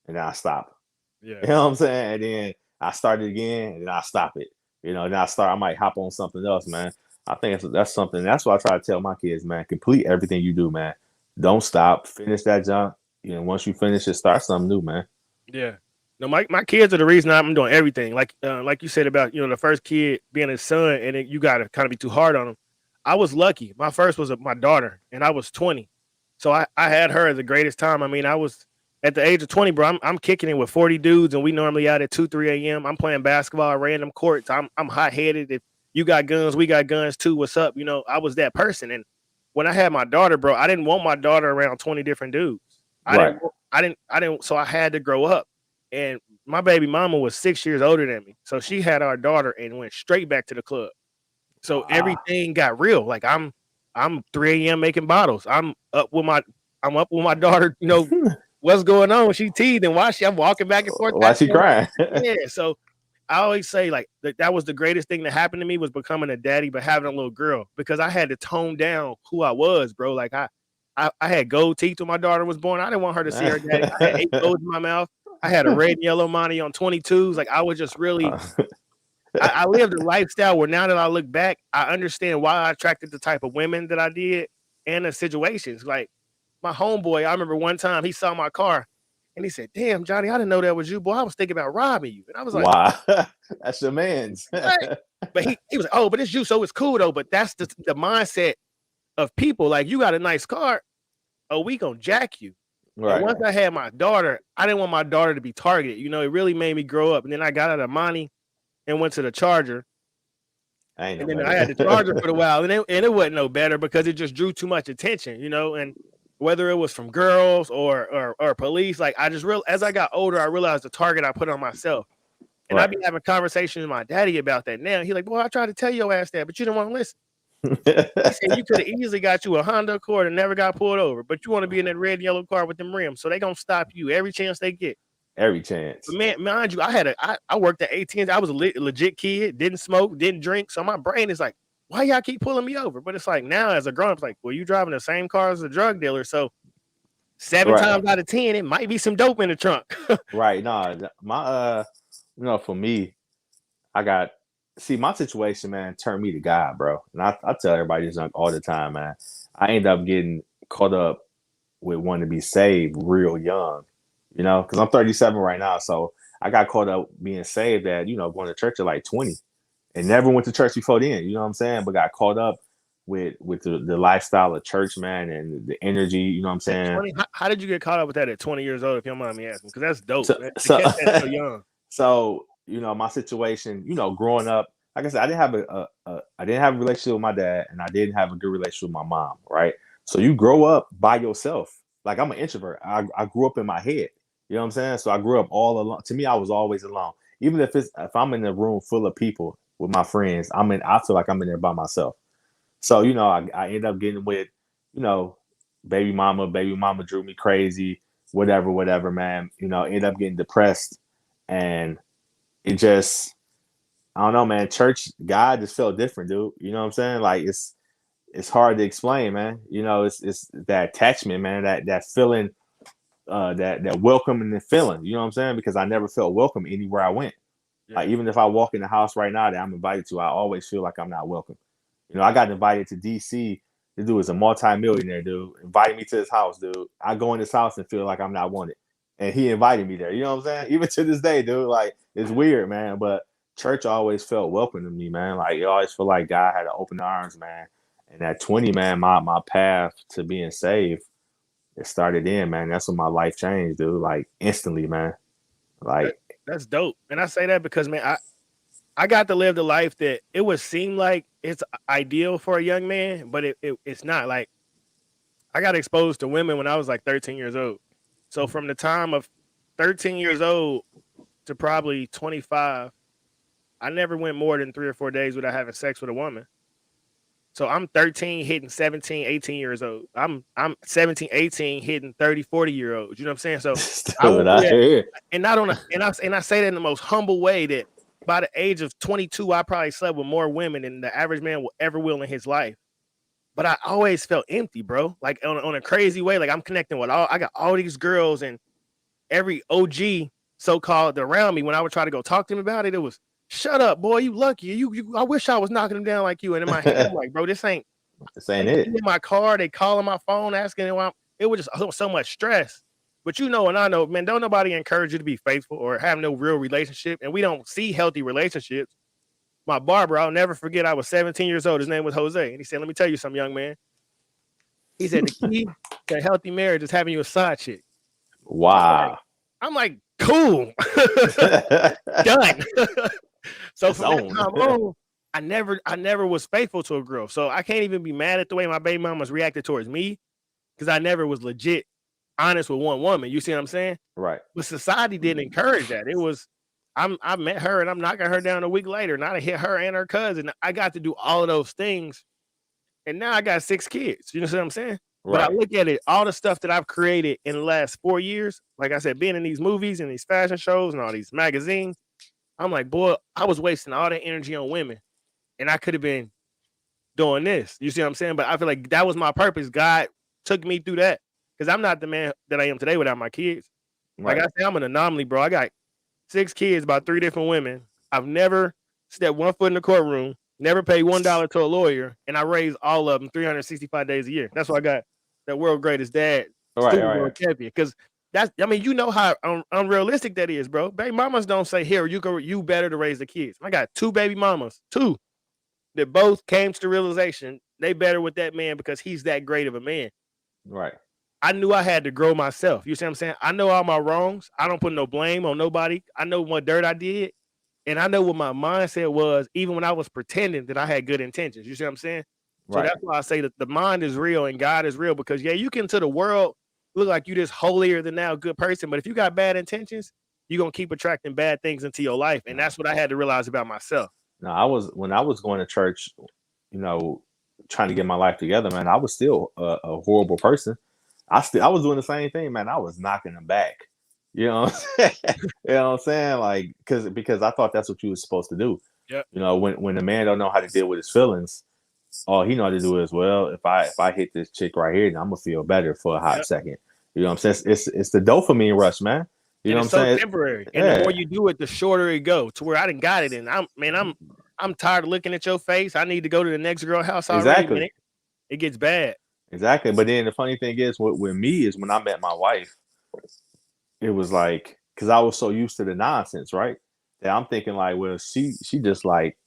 and then I stop. Yeah, You know what I'm saying? And then I start it again and then I stop it. You know, then I might hop on something else, man. I think that's something. That's what I try to tell my kids, man. Complete everything you do, man. Don't stop. Finish that junk. You know, once you finish it, start something new, man. yeah. No, my kids are the reason I'm doing everything. Like you said about the first kid being a son, and then you gotta kind of be too hard on them. I was lucky. My first was my daughter, and I was 20, so I had her at the greatest time. I mean, I was at the age of 20, bro. I'm kicking it with 40 dudes, and we normally out at 2 3 a.m. I'm playing basketball at random courts. I'm hot headed. If you got guns, we got guns too. What's up? You know, I was that person. And when I had my daughter, bro, I didn't want my daughter around 20 different dudes. I Right. didn't. I didn't. So I had to grow up. And my baby mama was 6 years older than me, so she had our daughter and went straight back to the club. So Ah. everything got real. Like I'm 3 a.m. making bottles. I'm up with my daughter. You know what's going on? She teething. Why I'm walking back and forth. Why she crying? Yeah. So I always say like that was the greatest thing that happened to me was becoming a daddy, but having a little girl because I had to tone down who I was, bro. Like I had gold teeth when my daughter was born. I didn't want her to see her daddy. I had 8 gold in my mouth. I had a red and yellow money on 22s. Like I was just really I lived a lifestyle where now that I look back, I understand why I attracted the type of women that I did and the situations. Like my homeboy, I remember one time he saw my car and he said, "Damn, Johnny, I didn't know that was you, boy. I was thinking about robbing you." And I was like, Wow. That's your man's. "What?" But he was like, "Oh, but it's you, so it's cool though." But that's the mindset of people. Like you got a nice car, oh, we gonna jack you. And Right. once I had my daughter, I didn't want my daughter to be targeted. You know, it really made me grow up. And then I got out of Monty and went to the Charger. I ain't no And then I had the Charger for better. a while, and it wasn't no better because it just drew too much attention, and whether it was from girls or police, like I just as I got older, I realized the target I put on myself. And I Right. be having conversations with my daddy about that now. He's like, "Boy, I tried to tell your ass that, but you didn't want to listen." He said you could have easily got you a Honda Accord and never got pulled over, but you want to be in that red and yellow car with them rims, so they gonna stop you every chance they get. Every But chance. man, mind you, I worked at 18. I was a legit kid, didn't smoke, didn't drink. So my brain is like, why y'all keep pulling me over? But it's like now as a grown up, it's like, well, you driving the same car as a drug dealer, so 7 Right. times out of 10, it might be some dope in the trunk. Right. No, my for me, I got my situation, man, turned me to God, bro. And I tell everybody this all the time, man. I end up getting caught up with wanting to be saved real young, because I'm 37 right now. So I got caught up being saved at, going to church at like 20 and never went to church before then, you know what I'm saying? But got caught up with the lifestyle of church, man, and the energy, you know what I'm At saying? 20, how did you get caught up with that at 20 years old, if you don't mind me asking? Because that's dope. So, To so, catch that so young. so my situation, growing up, like I said, I didn't have a relationship with my dad, and I didn't have a good relationship with my mom, right? So you grow up by yourself. Like I'm an introvert. I grew up in my head. You know what I'm saying? So I grew up all alone. To me, I was always alone. Even if I'm in a room full of people with my friends, I feel like I'm in there by myself. So, I end up getting with, you know, baby mama. Baby mama drew me crazy, whatever, man. End up getting depressed. And it just, I don't know, man. Church, God just felt different, dude. You know what I'm saying? Like it's hard to explain, man. It's that attachment, man, that feeling, that welcoming feeling, you know what I'm saying? Because I never felt welcome anywhere I went. Yeah. Like even if I walk in the house right now that I'm invited to, I always feel like I'm not welcome. I got invited to DC. This dude is a multi-millionaire, dude. Invited me to his house, dude. I go in his house and feel like I'm not wanted. And he invited me there. You know what I'm saying? Even to this day, dude. Like, it's weird, man. But church always felt welcome to me, man. Like, you always feel like God had to open arms, man. And at 20, man, my path to being saved, it started in, man. That's when my life changed, dude. Like, instantly, man. Like, That's dope. And I say that because, man, I got to live the life that it would seem like it's ideal for a young man, but it's not. Like, I got exposed to women when I was like 13 years old. So from the time of 13 years old to probably 25, I never went more than 3 or 4 days without having sex with a woman. So I'm 13 hitting 17, 18 years old. I'm 17, 18 hitting 30, 40-year olds. You know what I'm saying? So I went through that, and not on a, and I say that in the most humble way that by the age of 22, I probably slept with more women than the average man will ever will in his life. But I always felt empty, bro. Like on a crazy way. Like I'm connecting with I got all these girls, and every OG so-called around me, when I would try to go talk to him about it, it was, shut up, boy, you lucky. You I wish I was knocking them down like you. And in my head, I'm like, bro, this ain't it. In my car, they calling my phone, asking it was just so much stress. But and I know, man, don't nobody encourage you to be faithful or have no real relationship. And we don't see healthy relationships. My barber, I'll never forget, I was 17 years old. His name was Jose. And he said, let me tell you something, young man. He said, the key to a healthy marriage is having you a side chick. Wow. I'm like, cool. Done. So from that time on, I never was faithful to a girl. So I can't even be mad at the way my baby mama's reacted towards me, because I never was legit honest with one woman. You see what I'm saying? Right. But society didn't encourage that. It was, I met her and I'm knocking her down a week later, and I hit her and her cousin. I got to do all of those things. And now I got 6 kids. You know what I'm saying? But I look at it, all the stuff that I've created in the last 4 years, like I said, being in these movies and these fashion shows and all these magazines, I'm like, boy, I was wasting all that energy on women, and I could have been doing this. You see what I'm saying? But I feel like that was my purpose. God took me through that, because I'm not the man that I am today without my kids. Like I say, I'm an anomaly, bro. I got 6 kids by 3 different women. I've never stepped one foot in the courtroom, never paid $1 to a lawyer, and I raised all of them 365 days a year. That's why I got that world greatest dad, world champion. Because that's, I mean, you know how unrealistic that is, bro. Baby mamas don't say, here, you better to raise the kids. I got 2 baby mamas, 2, that both came to the realization they better with that man because he's that great of a man. Right. I knew I had to grow myself. You see what I'm saying? I know all my wrongs. I don't put no blame on nobody. I know what dirt I did. And I know what my mindset was, even when I was pretending that I had good intentions. You see what I'm saying? So that's why I say that the mind is real and God is real, because yeah, you can to the world look like you just holier than thou good person. But if you got bad intentions, you're going to keep attracting bad things into your life. And that's what I had to realize about myself. No, when I was going to church, trying to get my life together, man, I was still a horrible person. I was doing the same thing, man. I was knocking them back. You know what I'm saying? You know what I'm saying? Like, because I thought that's what you were supposed to do. Yep. When a man don't know how to deal with his feelings, all he know how to do is, well, if I hit this chick right here, then I'm gonna feel better for a hot Yep. second. You know what I'm saying? It's the dopamine rush, man. You And know what it's I'm so saying? temporary. And the more Yeah, you do it, the shorter it go to where I didn't got it. And I'm tired of looking at your face. I need to go to the next girl house already, man. exactly, It gets bad. exactly. But then the funny thing is, with me is when I met my wife, it was like because I was so used to the nonsense, right? That I'm thinking like, well, she just like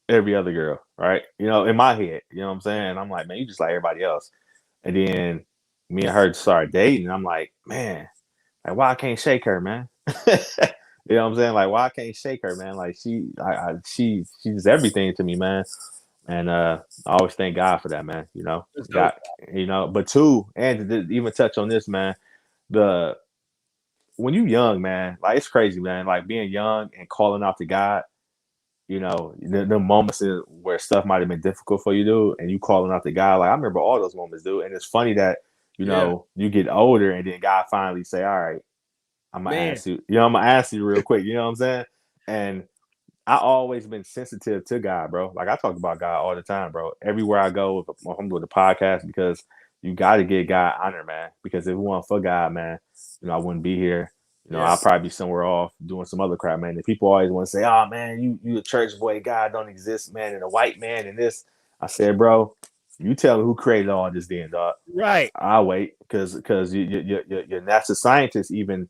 every other girl, right? You know, in my head, you know what I'm saying? I'm like, man, you just like everybody else. And then me and her started dating. And I'm like, man, like why I can't shake her, man? You know what I'm saying? Like why I can't shake her, man? Like she's everything to me, man. And I always thank God for that, man. You know, It's God, dope. you know. But two, and to even touch on this, man, the when you young, man, like it's crazy, man. Like being young and calling out to God, you know, the moments where stuff might have been difficult for you, dude, and you calling out to God. Like I remember all those moments, dude. And it's funny that you Yeah. know you get older and then God finally say, "All right, I'm gonna Man. ask you. You know, I'm gonna ask you real quick." You know what I'm saying? And I always been sensitive to God, bro. Like I talk about God all the time, bro. Everywhere I go, if I'm doing the podcast, because you got to get God honor, man. Because if it weren't for God, man, you know, I wouldn't be here. You know, Yeah. I'll probably be somewhere off doing some other crap, man. And people always want to say, "Oh, man, you a church boy. God don't exist, man, and a white man and this." I said, bro, you tell me who created all this, then, dog. Right. I'll wait because your NASA scientists even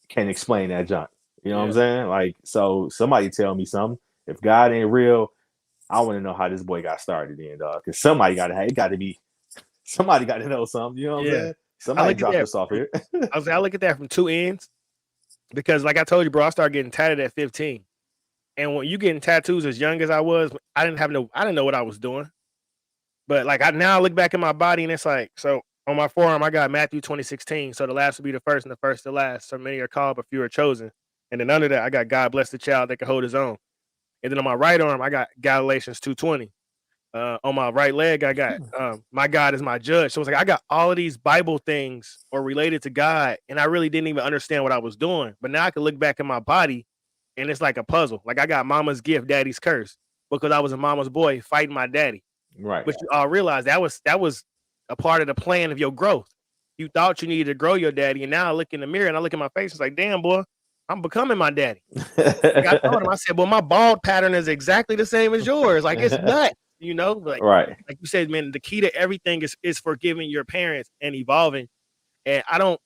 can't explain that junk. You know what I'm Yeah. saying? Like, so somebody tell me something. If God ain't real, I want to know how this boy got started then, dog. Because somebody got to have, it got to be, somebody got to know something. You know what I'm Yeah. saying? I Somebody look at dropped that this off from here. I look at that from two ends because like I told you, bro, I started getting tatted at 15. And when you getting tattoos as young as I was, I didn't know what I was doing. But like I now look back at my body and it's like, so on my forearm, I got Matthew 20:16. So the last will be the first and the first the last. So many are called, but few are chosen. And then under that, I got God bless the child that can hold his own. And then on my right arm, I got Galatians 2:20. On my right leg, I got my God is my judge. So it's like I got all of these Bible things or related to God, and I really didn't even understand what I was doing. But now I can look back at my body, and it's like a puzzle. Like I got Mama's gift, Daddy's curse, because I was a mama's boy fighting my daddy. Right. But you all realize that was a part of the plan of your growth. You thought you needed to grow your daddy, and now I look in the mirror and I look at my face. It's like, damn boy, I'm becoming my daddy. Like I told him, I said, well, my bald pattern is exactly the same as yours. Like it's nuts, you know. Right. Like you said, man, the key to everything is forgiving your parents and evolving. And I don't.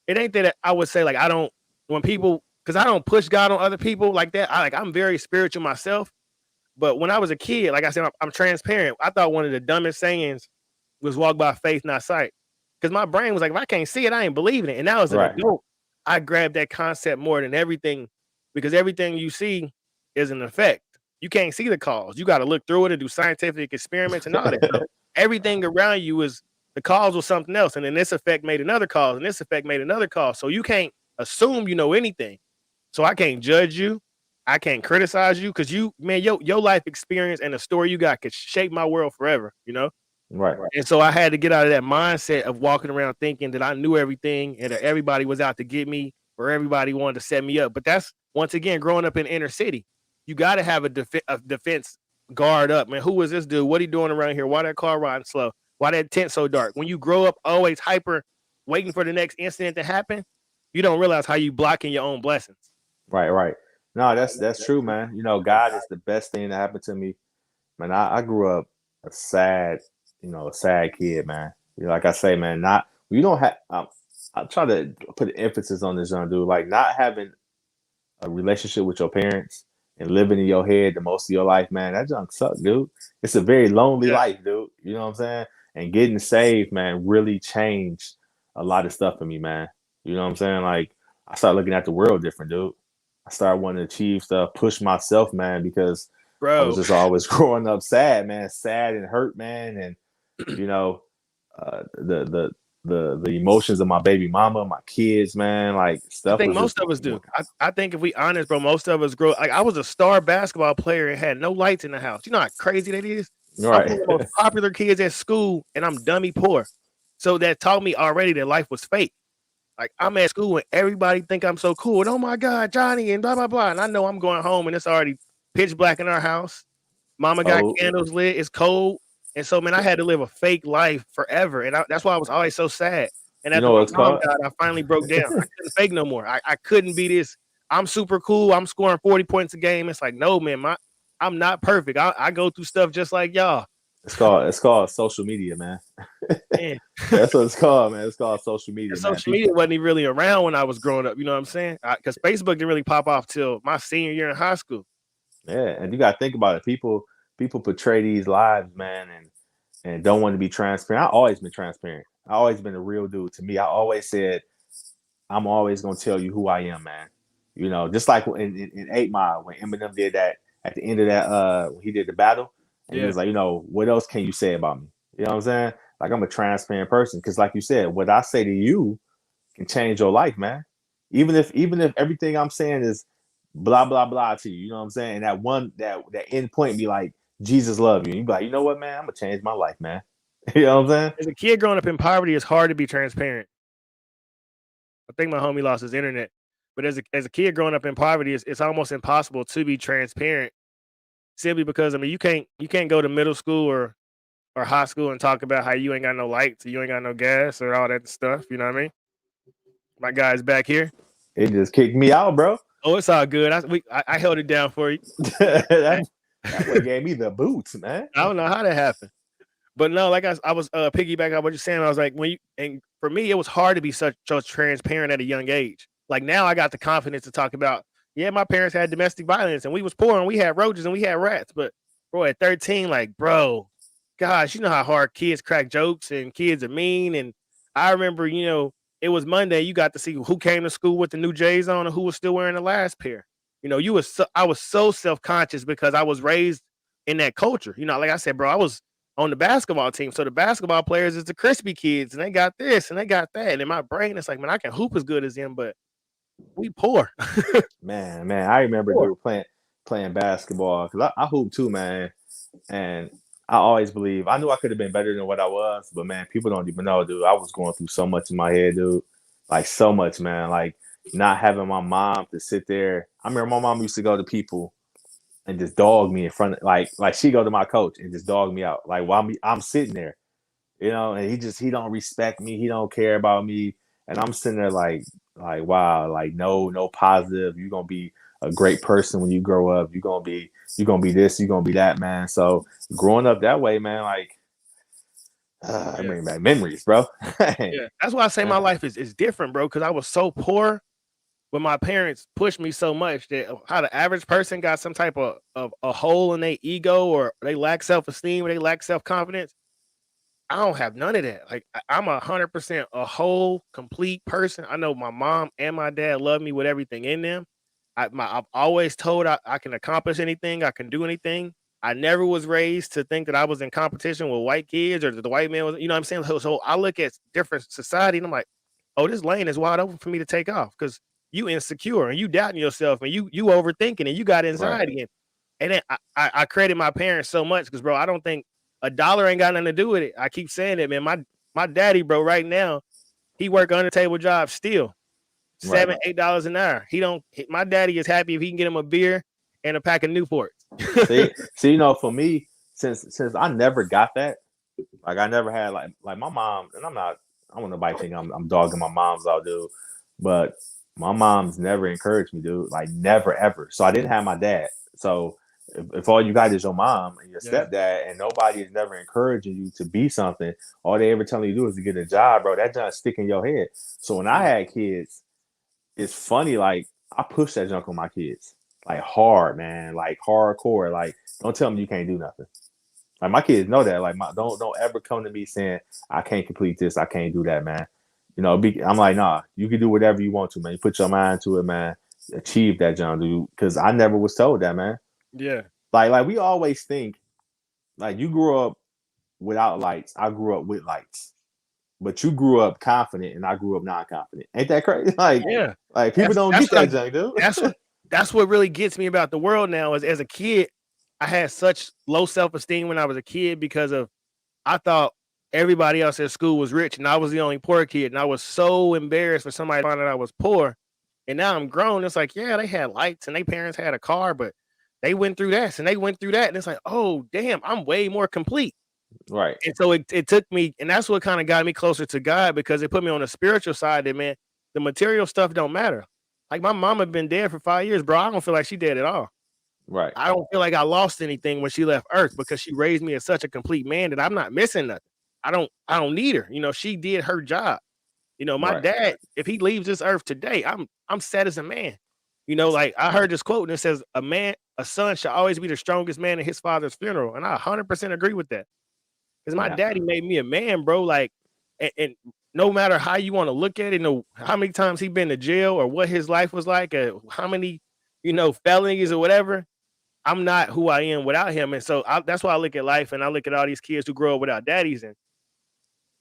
It ain't that I would say like I don't when people because I don't push God on other people like that. I'm very spiritual myself. But when I was a kid, like I said, I'm transparent. I thought one of the dumbest sayings was "walk by faith, not sight," because my brain was like, if I can't see it, I ain't believing it. And now as an Right. adult, I grabbed that concept more than everything because everything you see is an effect. You can't see the cause. You got to look through it and do scientific experiments and all that. So everything around you is the cause was something else, and then this effect made another cause, and this effect made another cause. So you can't assume you know anything. So I can't judge you. I can't criticize you because you, man, your life experience and the story you got could shape my world forever, you know? Right. And so I had to get out of that mindset of walking around thinking that I knew everything and that everybody was out to get me or everybody wanted to set me up. But that's once again growing up in inner city. You got to have a defense guard up, man. Who is this dude? What he doing around here? Why that car riding slow? Why that tent so dark? When you grow up always hyper, waiting for the next incident to happen, you don't realize how you blocking your own blessings. Right. Right. No, that's true, man. You know, God is the best thing that happened to me. Man, I grew up a sad, you know, a sad kid, man. You know, like I say, man, not you don't have. I try to put emphasis on this, young dude. Like not having a relationship with your parents and living in your head the most of your life, man, that junk sucks, dude. It's a very lonely Yeah, life, dude. You know what I'm saying? And getting saved, man, really changed a lot of stuff for me, man. You know what I'm saying? Like I started looking at the world different, dude. I started wanting to achieve stuff, push myself, man, because I was bro. just always growing up sad, man, sad and hurt, man, and you know, the emotions of my baby mama, my kids, man, like I stuff think was just most of us do. I think if we honest, bro, most of us grow like I was a star basketball player and had no lights in the house. You know how crazy that is? I'm one right. of the most popular kids at school and I'm dummy poor. So that taught me already that life was fake. Like I'm at school and everybody think I'm so cool. And oh my God, Johnny, and blah blah blah. And I know I'm going home and it's already pitch black in our house. Mama got Oh, candles lit. It's cold. And so, man, I had to live a fake life forever. And that's why I was always so sad. And You after know my what it's mom called? died, I finally broke down. I couldn't fake no more. I couldn't be this. I'm super cool. I'm scoring 40 points a game. It's like, no, man, I'm not perfect. I go through stuff just like y'all. It's called social media, man. Man, That's what it's called, man. It's called social and media, man. social media wasn't even really around when I was growing up. You know what I'm saying? Because Facebook didn't really pop off till my senior year in high school. Yeah, and you got to think about it. People portray these lives, man, and don't want to be transparent. I've always been transparent. I always been a real dude. To me, I always said I'm always gonna tell you who I am, man. You know, just like in 8 Mile when Eminem did that at the end of that, when he did the battle, and he Yeah. was like, what else can you say about me? You know what I'm saying? Like I'm a transparent person because, like you said, what I say to you can change your life, man. Even if everything I'm saying is blah blah blah to you, you know what I'm saying? And that end point be like Jesus love you. And you be like, you know what, man? I'm gonna change my life, man. You know what I'm saying? As a kid growing up in poverty, it's hard to be transparent. I think my homie lost his internet. But as a kid growing up in poverty, it's almost impossible to be transparent simply because I mean you can't go to middle school or high school and talk about how you ain't got no lights, or you ain't got no gas, or all that stuff. You know what I mean? My guy's back here. It just kicked me out, bro. Oh, it's all good. I held it down for you. that boy gave me the boots, man. I don't know how that happened. But no, like I was piggyback on what you're saying. I was like, and for me, it was hard to be so transparent at a young age. Like now, I got the confidence to talk about. Yeah, my parents had domestic violence, and we was poor, and we had roaches, and we had rats. But bro, at 13, like bro, gosh, you know how hard kids crack jokes, and kids are mean. And I remember, it was Monday. You got to see who came to school with the new J's on, and who was still wearing the last pair. I was so self conscious because I was raised in that culture. Like I said, bro, I was on the basketball team. So the basketball players is the crispy kids, and they got this and they got that. And in my brain, it's like, man, I can hoop as good as them, but we poor. Man, I remember Poor. dude playing basketball because I hoop too, man. And I always believe I knew I could have been better than what I was, but man, people don't even know, dude. I was going through so much in my head, dude. Like so much, man. Like not having my mom to sit there. I remember my mom used to go to people and just dog me in front of like she go to my coach and just dog me out. Like while I'm sitting there, and he don't respect me, he don't care about me. And I'm sitting there like wow, like no positive. You're gonna be a great person when you grow up. You're gonna be this, you're gonna be that, man. So growing up that way, man, like I Yeah. bring back memories, bro. Yeah. That's why I say my life is different, bro, because I was so poor, but my parents pushed me so much that how the average person got some type of a hole in their ego, or they lack self-esteem, or they lack self-confidence. I don't have none of that. Like I'm 100% a whole, complete person. I know my mom and my dad love me with everything in them. I've always told I can accomplish anything. I can do anything. I never was raised to think that I was in competition with white kids, or that the white man was. You know what I'm saying? So I look at different society and I'm like, oh, this lane is wide open for me to take off because you insecure and you doubting yourself and you overthinking and you got Right. anxiety and then I credit my parents so much because, bro, I don't think a dollar ain't got nothing to do with it. I keep saying it, man. My daddy, bro, right now, he work under table jobs still, Right. $7, $8 an hour. My daddy is happy if he can get him a beer and a pack of Newports. See, for me, since I never got that, like I never had like my mom, and I want nobody think I'm dogging my mom's out, dude. But my mom's never encouraged me, dude. Like never ever. So I didn't have my dad. So if all you got is your mom and your Yeah. stepdad, and nobody is never encouraging you to be something, all they ever telling you to do is to get a job, bro. That junk stick in your head. So when I had kids, it's funny. Like I push that junk on my kids, like hard, man, like hardcore. Like don't tell them you can't do nothing. Like my kids know that. Like don't ever come to me saying I can't complete this, I can't do that, man. I'm like, nah, you can do whatever you want to, man. You put your mind to it, man. Achieve that, John, dude. Because I never was told that, man. Yeah. Like we always think, like you grew up without lights. I grew up with lights, but you grew up confident, and I grew up non-confident. Ain't that crazy? Yeah. Like people That's don't that's get what that, John, dude. that's what really gets me about the world now is as a kid, I had such low self-esteem when I was a kid because of I thought everybody else at school was rich and I was the only poor kid. And I was so embarrassed for somebody to find out I was poor. And now I'm grown. It's like, yeah, they had lights and their parents had a car, but they went through this and they went through that. And it's like, oh, damn, I'm way more complete. Right. And so it took me, and that's what kind of got me closer to God, because it put me on the spiritual side that, man, the material stuff don't matter. Like, my mama been dead for 5 years, bro. I don't feel like she dead at all. Right. I don't feel like I lost anything when she left Earth, because she raised me as such a complete man that I'm not missing nothing. I don't need her. She did her job. My Right. dad, if he leaves this earth today, I'm set as a man. Like, I heard this quote and it says, a son should always be the strongest man at his father's funeral. And I 100% agree with that. Because my Yeah. daddy made me a man, bro. Like, and no matter how you want to look at it, how many times he been to jail or what his life was like, how many, felonies or whatever, I'm not who I am without him. And so that's why I look at life, and I look at all these kids who grow up without daddies. And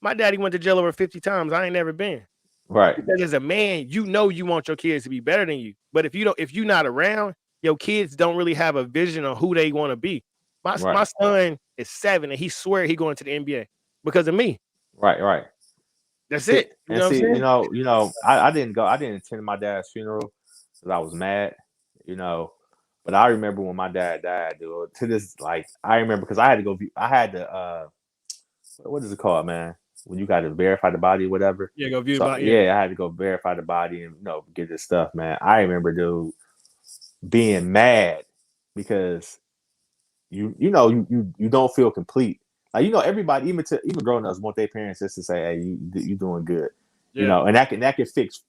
my daddy went to jail over 50 times. I ain't never been. Right. Because as a man, you want your kids to be better than you. But if you're not around, your kids don't really have a vision on who they want to be. My Right. son is 7 and he swear he going to the NBA because of me. Right. Right. That's See, it. You and know what I'm see, saying? I didn't go. I didn't attend my dad's funeral because I was mad. You know, but I remember when my dad died, dude. To this, like, I remember because I had to go. I had to. What is it called, man? When you got to verify the body, or whatever. Yeah, go view So about yeah, I had to go verify the body and get this stuff, man. I remember, dude, being mad because you don't feel complete. Like, everybody, even grown ups want their parents just to say, "Hey, you doing good," Yeah. and that can fix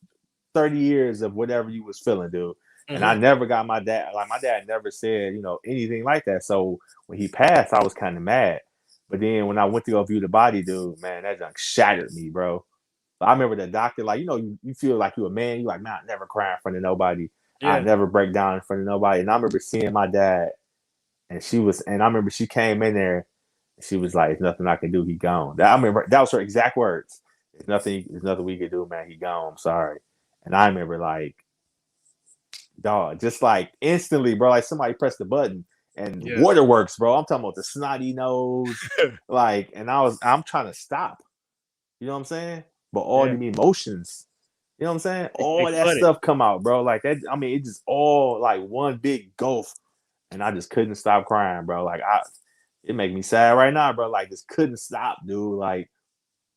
30 years of whatever you was feeling, dude. And I Mhm. never got my dad, like, my dad never said, anything like that. So when he passed, I was kind of mad. But then when I went to go view the body, dude, man, that junk shattered me, bro. I remember the doctor, like, you feel like you're a man. You like, man, I never cry in front of nobody. I Yeah. never break down in front of nobody. And I remember seeing my dad, and I remember she came in there, and she was like, "There's nothing I can do. He gone." I remember that was her exact words. There's nothing we can do, man. He gone. I'm sorry. And I remember, like, dog, just like instantly, bro, like somebody pressed the button and Yeah. waterworks, bro. I'm talking about the snotty nose, like, and I'm trying to stop. You know what I'm saying? But all Yeah. the emotions, you know what I'm saying? They All that flooded. stuff come out, bro. Like that. I mean, it just all like one big gulf, and I just couldn't stop crying, bro. Like, it make me sad right now, bro. Like, just couldn't stop, dude. Like,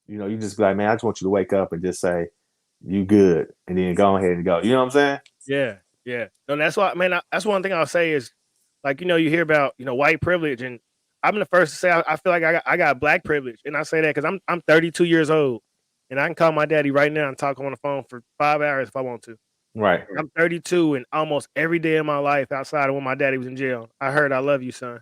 you just be like, man, I just want you to wake up and just say, you good, and then go ahead and go. You know what I'm saying? Yeah. Yeah. No, that's why, man. That's one thing I'll say is, like, you hear about, white privilege, and I'm the first to say I feel like I got black privilege, and I say that because I'm 32 years old, and I can call my daddy right now and talk on the phone for 5 hours if I want to. Right. I'm 32, and almost every day of my life outside of when my daddy was in jail, I heard "I love you, son."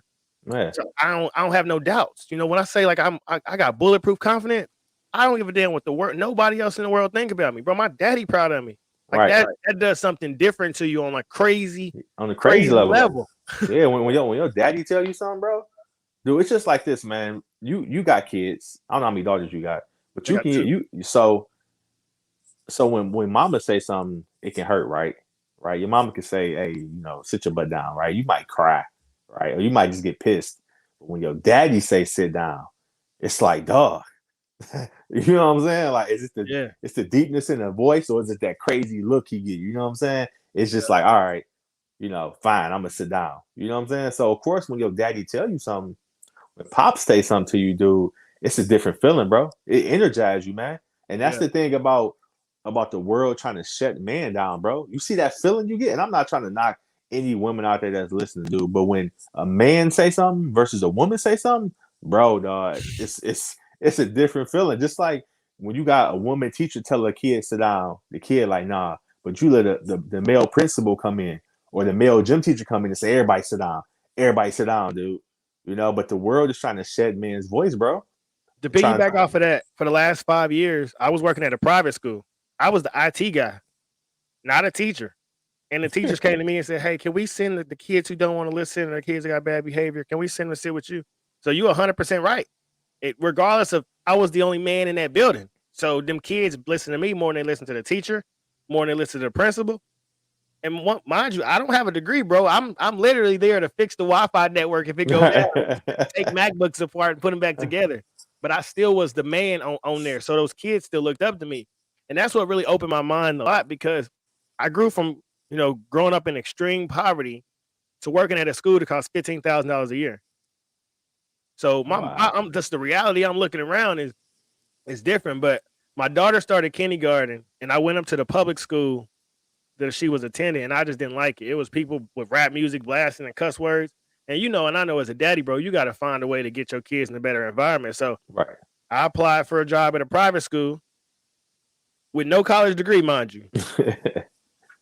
Yeah. So I don't have no doubts. When I say, like, I got bulletproof confidence, I don't give a damn what the world nobody else in the world think about me, bro. My daddy proud of me. Like, Right. that does something different to you on a crazy, On the crazy crazy level. level. Yeah. When your daddy tell you something, bro, dude, it's just like this, man. You got kids. I don't know how many daughters you got, but I you got can two. so when mama say something, it can hurt, right? Right. Your mama can say, "Hey, sit your butt down," right? You might cry, right? Or you might just get pissed. But when your daddy say sit down, it's like, dog. You know what I'm saying? Like, is it Yeah. it's the deepness in the voice, or is it that crazy look he give you? You know what I'm saying? It's just like, all right, fine, I'm gonna sit down. You know what I'm saying? So of course, when your daddy tell you something, when pops say something to you, dude, it's a different feeling, bro. It energizes you, man. And that's Yeah. the thing about the world trying to shut man down, bro. You see that feeling you get, and I'm not trying to knock any women out there that's listening, dude. But when a man say something versus a woman say something, bro, dog, it's a different feeling. Just like when you got a woman teacher tell a kid sit down, the kid like, nah, but you let the male principal come in, or the male gym teacher come in and say, everybody sit down, dude. But the world is trying to shed man's voice, bro. To They're trying. piggyback off of that, for the last 5 years, I was working at a private school. I was the IT guy, not a teacher. And the teachers came to me and said, "Hey, can we send the kids who don't want to listen, or the kids that got bad behavior? Can we send them to sit with you?" So you 100% right. Regardless of, I was the only man in that building. So them kids listen to me more than they listen to the teacher, more than they listen to the principal. And mind you, I don't have a degree, bro. I'm literally there to fix the Wi-Fi network if it go down, take MacBooks apart and put them back together. But I still was the man on there. So those kids still looked up to me. And that's what really opened my mind a lot, because I grew from, growing up in extreme poverty to working at a school that costs $15,000 a year. So Wow. I'm just the reality I'm looking around is different. But my daughter started kindergarten, and I went up to the public school that she was attending, and I just didn't like it. It was people with rap music blasting and cuss words. And and I know as a daddy, bro, you got to find a way to get your kids in a better environment. So Right. I applied for a job at a private school with no college degree, mind you.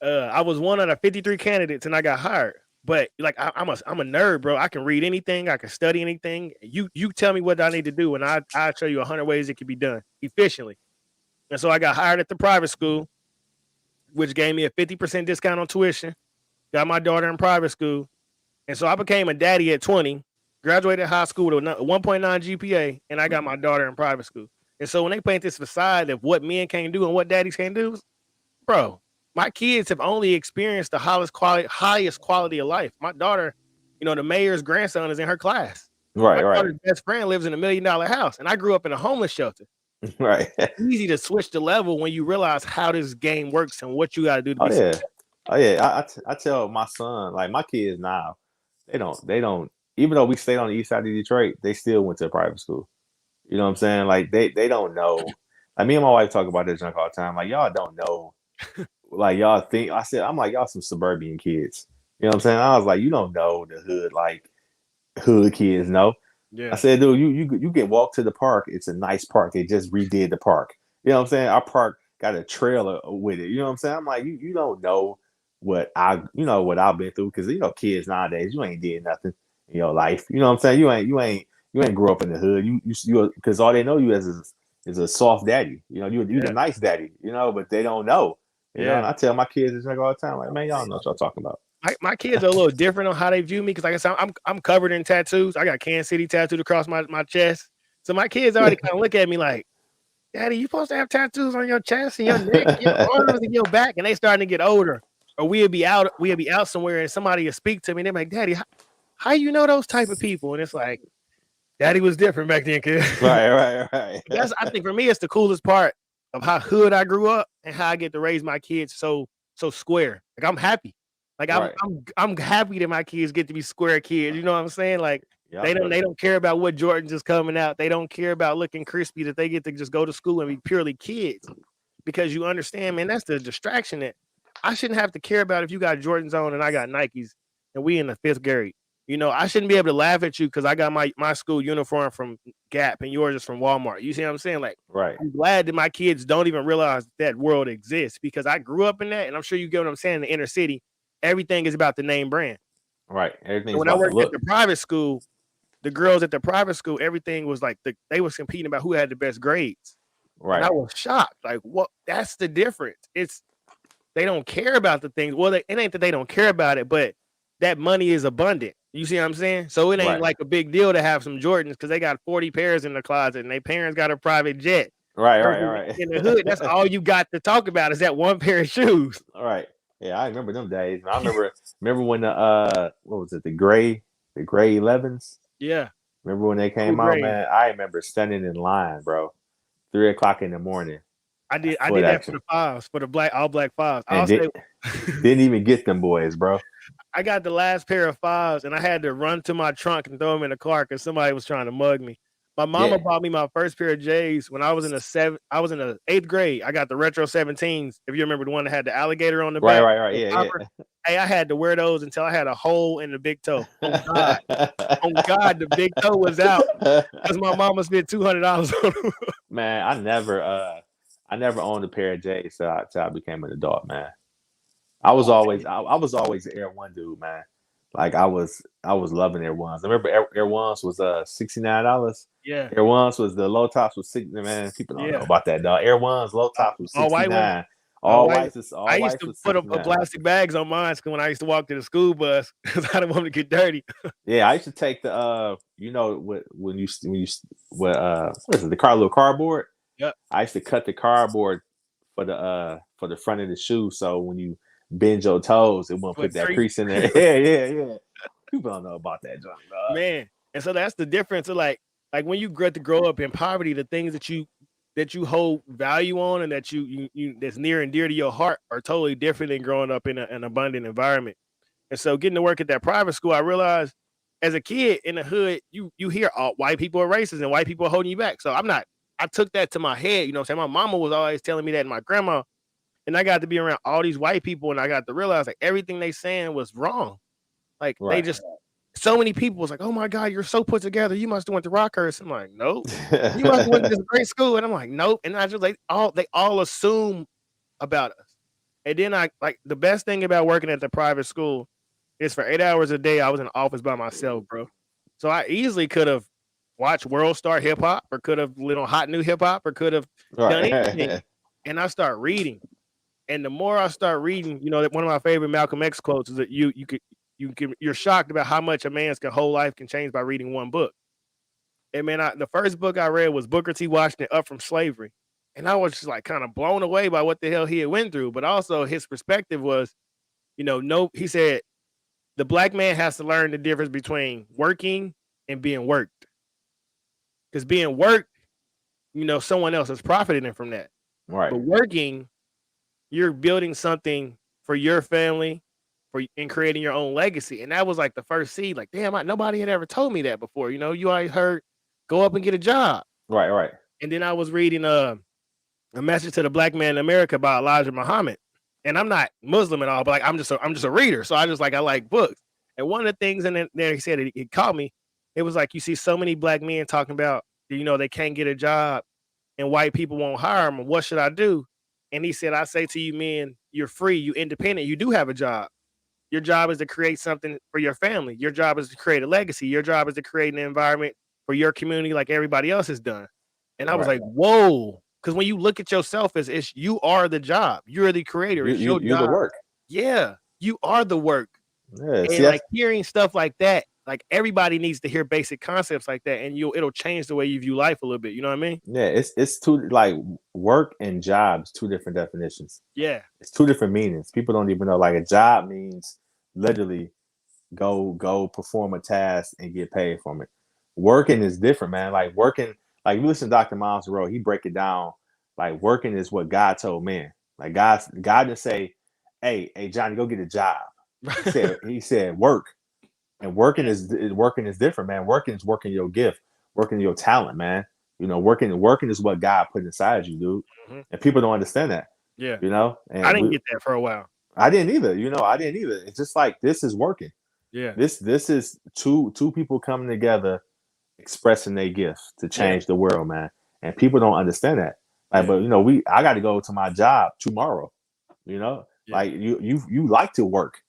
I was one out of 53 candidates, and I got hired. But like I'm a nerd, bro. I can read anything, I can study anything. You tell me what I need to do, and I'll show you 100 ways it can be done efficiently. And so I got hired at the private school, which gave me a 50% discount on tuition. Got my daughter in private school, and so I became a daddy at 20. Graduated high school with a 1.9 GPA, and I got my daughter in private school. And so when they paint this facade of what men can't do and what daddies can't do, bro, my kids have only experienced the highest quality of life. My daughter, the mayor's grandson is in her class. Right, My right, daughter's best friend lives in $1 million house, and I grew up in a homeless shelter. right. Easy to switch the level when you realize how this game works and what you got to do to Oh be yeah, successful. oh yeah. I tell my son, like my kids now, they don't. Even though we stayed on the east side of Detroit, they still went to a private school. You know what I'm saying? Like they don't know. Like me and my wife talk about this junk all the time. Like y'all don't know. Like y'all think. I'm like y'all some suburban kids. You know what I'm saying? I was like, you don't know the hood like hood kids know. I Yeah, said, dude, you can walk to the park. It's a nice park. They just redid the park. You know what I'm saying? Our park got a trailer with it. You know what I'm saying? I'm like, you don't know what what I've been through because kids nowadays, you ain't did nothing in your life. You know what I'm saying? You ain't grew up in the hood. You because all they know you as is a soft daddy. You the yeah, nice daddy. But they don't know. yeah. And I tell my kids this like all the time, like, man, y'all know what y'all talking about. My kids are a little different on how they view me because, like I said, I'm covered in tattoos. I got Kansas City tattooed across my chest. So my kids already kind of look at me like, Daddy, you supposed to have tattoos on your chest and your neck, and your arms and your back, and they starting to get older. Or we'll be out somewhere and somebody will speak to me and they're like, Daddy, how you know those type of people? And it's like, Daddy was different back then, kid. Right, right, right. I think for me, it's the coolest part of how hood I grew up and how I get to raise my kids so square. Like I'm happy. Like I'm Right. I'm I'm happy that my kids get to be square kids. You know what I'm saying? Like Yep. they don't care about what Jordans is coming out. They don't care about looking crispy. That they get to just go to school and be purely kids. Because you understand, man, that's the distraction that I shouldn't have to care about if you got Jordans on and I got Nikes and we in the fifth grade. I shouldn't be able to laugh at you because I got my school uniform from Gap and yours is from Walmart. You see what I'm saying? Like, Right. I'm glad that my kids don't even realize that world exists because I grew up in that, and I'm sure you get what I'm saying. In the inner city, everything is about the name brand. Right. And Everything's when I about the worked at look. the private school, the girls at the private school, everything was like they was competing about who had the best grades, and I Right. was shocked. Like, what? That's the difference. It's they don't care about the things. Well, it ain't that they don't care about it, but that money is abundant. You see what I'm saying? So it ain't Right. like a big deal to have some Jordans because they got 40 pairs in the closet and their parents got a private jet. Right. Right. Versus Right. in the hood, that's all you got to talk about is that one pair of shoes. All right. Yeah, I remember them days. I remember when the what was it, the gray 11s? Yeah, Remember when they cool came out, grade. man? I remember standing in line, bro. 3 o'clock in the morning. I Foot did that for action. the fives, for the all black fives. And I'll say didn't even get them boys, bro. I got the last pair of fives and I had to run to my trunk and throw them in the car because somebody was trying to mug me. My mama Yeah. bought me my first pair of J's when I was in the eighth grade. I got the retro 17s. If you remember the one that had the alligator on the Right, back, right, right. the Yeah, popper. Hey, I had to wear those until I had a hole in the big toe. On God, the big toe was out yeah. because my mama spent $200 on them. Man, I never owned a pair of J's till I became an adult, man. I was always an Air One dude, man. Like I was loving Air Ones. I remember Air Ones was $69. Yeah, Air Ones was the low tops was 60. Man, people don't know yeah. about that, dog. Air Ones low tops was All white ones. 69. All All white. whites is I all used whites to was put a 69. plastic bags on mine when I used to walk to the school bus because I didn't want to get dirty. Yeah, I used to take the what is it, the little cardboard? Yep. I used to cut the cardboard for the front of the shoe so when you bend your toes, it won't put What that crease? crease in there. Yeah, yeah, yeah. People don't know about that junk, dog. Man. And so that's the difference of like when you get to grow up in poverty, the things that you hold value on and that you that's near and dear to your heart are totally different than growing up in an abundant environment. And so getting to work at that private school, I realized as a kid in the hood, you hear all white people are racist and white people are holding you back. So I took that to my head, you know what I'm saying? My mama was always telling me that, and my grandma, and I got to be around all these white people, and I got to realize like everything they saying was wrong. Like they Right. just so many people was like, "Oh my God, you're so put together. You must have went to Rockhurst." I'm like, "Nope." You must have went to this great school, and I'm like, "Nope." And I just like they all assume about us. And then I like the best thing about working at the private school is for 8 hours a day I was in the office by myself, bro. So I easily could have watched World Star Hip Hop, or could have lit on Hot New Hip Hop, or could have done anything. Right. And I start reading. And the more I start reading, you know, that one of my favorite Malcolm X quotes is that you're shocked about how much a man's whole life can change by reading one book. And man, the first book I read was Booker T. Washington, Up from Slavery. And I was just like kind of blown away by what the hell he had went through. But also his perspective was, no, he said the black man has to learn the difference between working and being worked. Because being worked, someone else is profiting from that. Right. But working, you're building something for your family, and creating your own legacy. And that was like the first seed. Like, damn, nobody had ever told me that before. You always heard, go up and get a job. Right. Right. And then I was reading a message to the black man in America by Elijah Muhammad. And I'm not Muslim at all, but like I'm just a reader. So I like books. And one of the things in there he said, it caught me. It was like, you see so many black men talking about, they can't get a job and white people won't hire them. What should I do? And he said, I say to you men, you're free, you independent, you do have a job. Your job is to create something for your family. Your job is to create a legacy. Your job is to create an environment for your community like everybody else has done. And I was like, whoa. Because when you look at yourself as you are the job. You're the creator. It's your You're job. the work. Yeah. You are the work. Yeah. And See, like hearing stuff like that, like everybody needs to hear basic concepts like that. And it'll change the way you view life a little bit. You know what I mean? yeah, it's two, like, work and jobs, two different definitions. Yeah. It's two different meanings. People don't even know. Like, a job means literally go perform a task and get paid from it. Working is different, man. Like, working, like, you listen to Dr. Miles Monroe, he break it down. Like, working is what God told men. Like, God didn't say, hey Johnny, go get a job. He said work. And working is different, man. Working is working your gift, working your talent, man. Working is what God put inside you, dude. Mm-hmm. And people don't understand that. Yeah. And I didn't get that for a while. I didn't either. I didn't either. It's just like, this is working. Yeah. This is two people coming together, expressing their gifts to change the world, man. And people don't understand that. Like, but I got to go to my job tomorrow. Like, you like to work.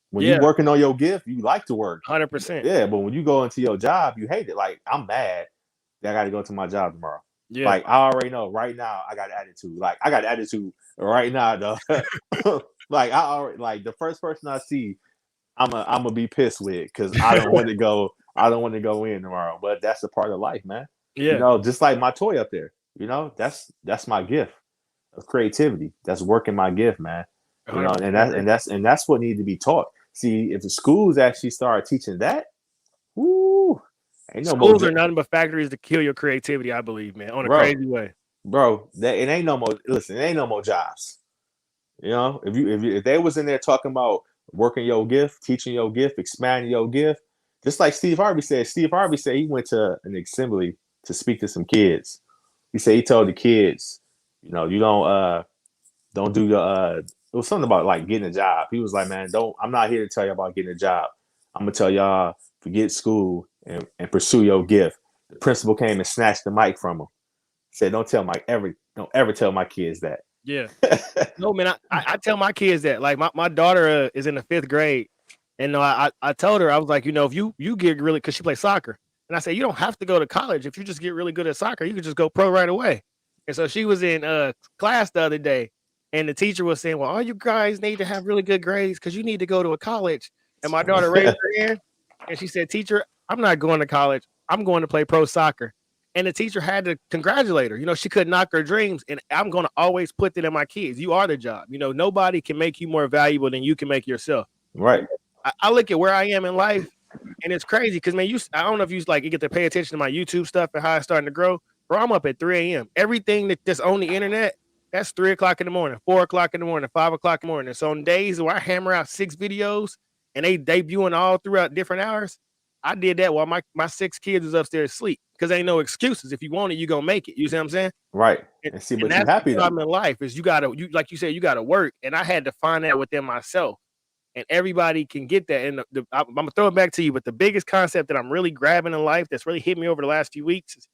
When you're working on your gift, you like to work. 100%. Yeah, but when you go into your job, you hate it. Like, I'm mad that I got to go to my job tomorrow. Yeah. Like, I already know right now I got attitude. Like, I got attitude right now, though. Like, I already, like, the first person I see, I'm gonna be pissed with, because I don't want to go. I don't want to go in tomorrow. But that's a part of life, man. Yeah. Just like my toy up there. That's my gift of creativity. That's working my gift, man. And that's what needs to be taught. See, if the schools actually start teaching that, woo, schools are nothing but factories to kill your creativity, I believe, man, on a crazy way. Bro, it ain't no more. Listen, it ain't no more jobs. If they was in there talking about working your gift, teaching your gift, expanding your gift, just like Steve Harvey said. Steve Harvey said he went to an assembly to speak to some kids. He said he told the kids, you don't do your it was something about like getting a job. He was like, man, I'm not here to tell you about getting a job. I'm gonna tell y'all, forget school and pursue your gift. The principal came and snatched the mic from him. Said, don't ever tell my kids that. Yeah. No, man, I tell my kids that. Like, my daughter is in the 5th grade. And I told her, I was like, if you get really, because she plays soccer. And I said, you don't have to go to college. If you just get really good at soccer, you can just go pro right away. And so she was in class the other day. And the teacher was saying, well, all you guys need to have really good grades because you need to go to a college. And my daughter raised her hand and she said, teacher, I'm not going to college. I'm going to play pro soccer. And the teacher had to congratulate her. She could knock her dreams. And I'm going to always put that in my kids. You are the job. Nobody can make you more valuable than you can make yourself. Right. I look at where I am in life, and it's crazy because, man, I don't know if you get to pay attention to my YouTube stuff and how it's starting to grow. Bro, I'm up at 3 a.m. Everything that's on the internet, that's 3 o'clock in the morning, 4 o'clock in the morning, 5 o'clock in the morning. So on days where I hammer out 6 videos and they debuting all throughout different hours, I did that while my 6 kids was upstairs asleep because ain't no excuses. If you want it, you gonna make it. You see what I'm saying? Right. And, And see, and but you that's the happy though. problem in life is you like you said, you gotta work. And I had to find that within myself. And everybody can get that. And I'm gonna throw it back to you. But the biggest concept that I'm really grabbing in life that's really hit me over the last few weeks is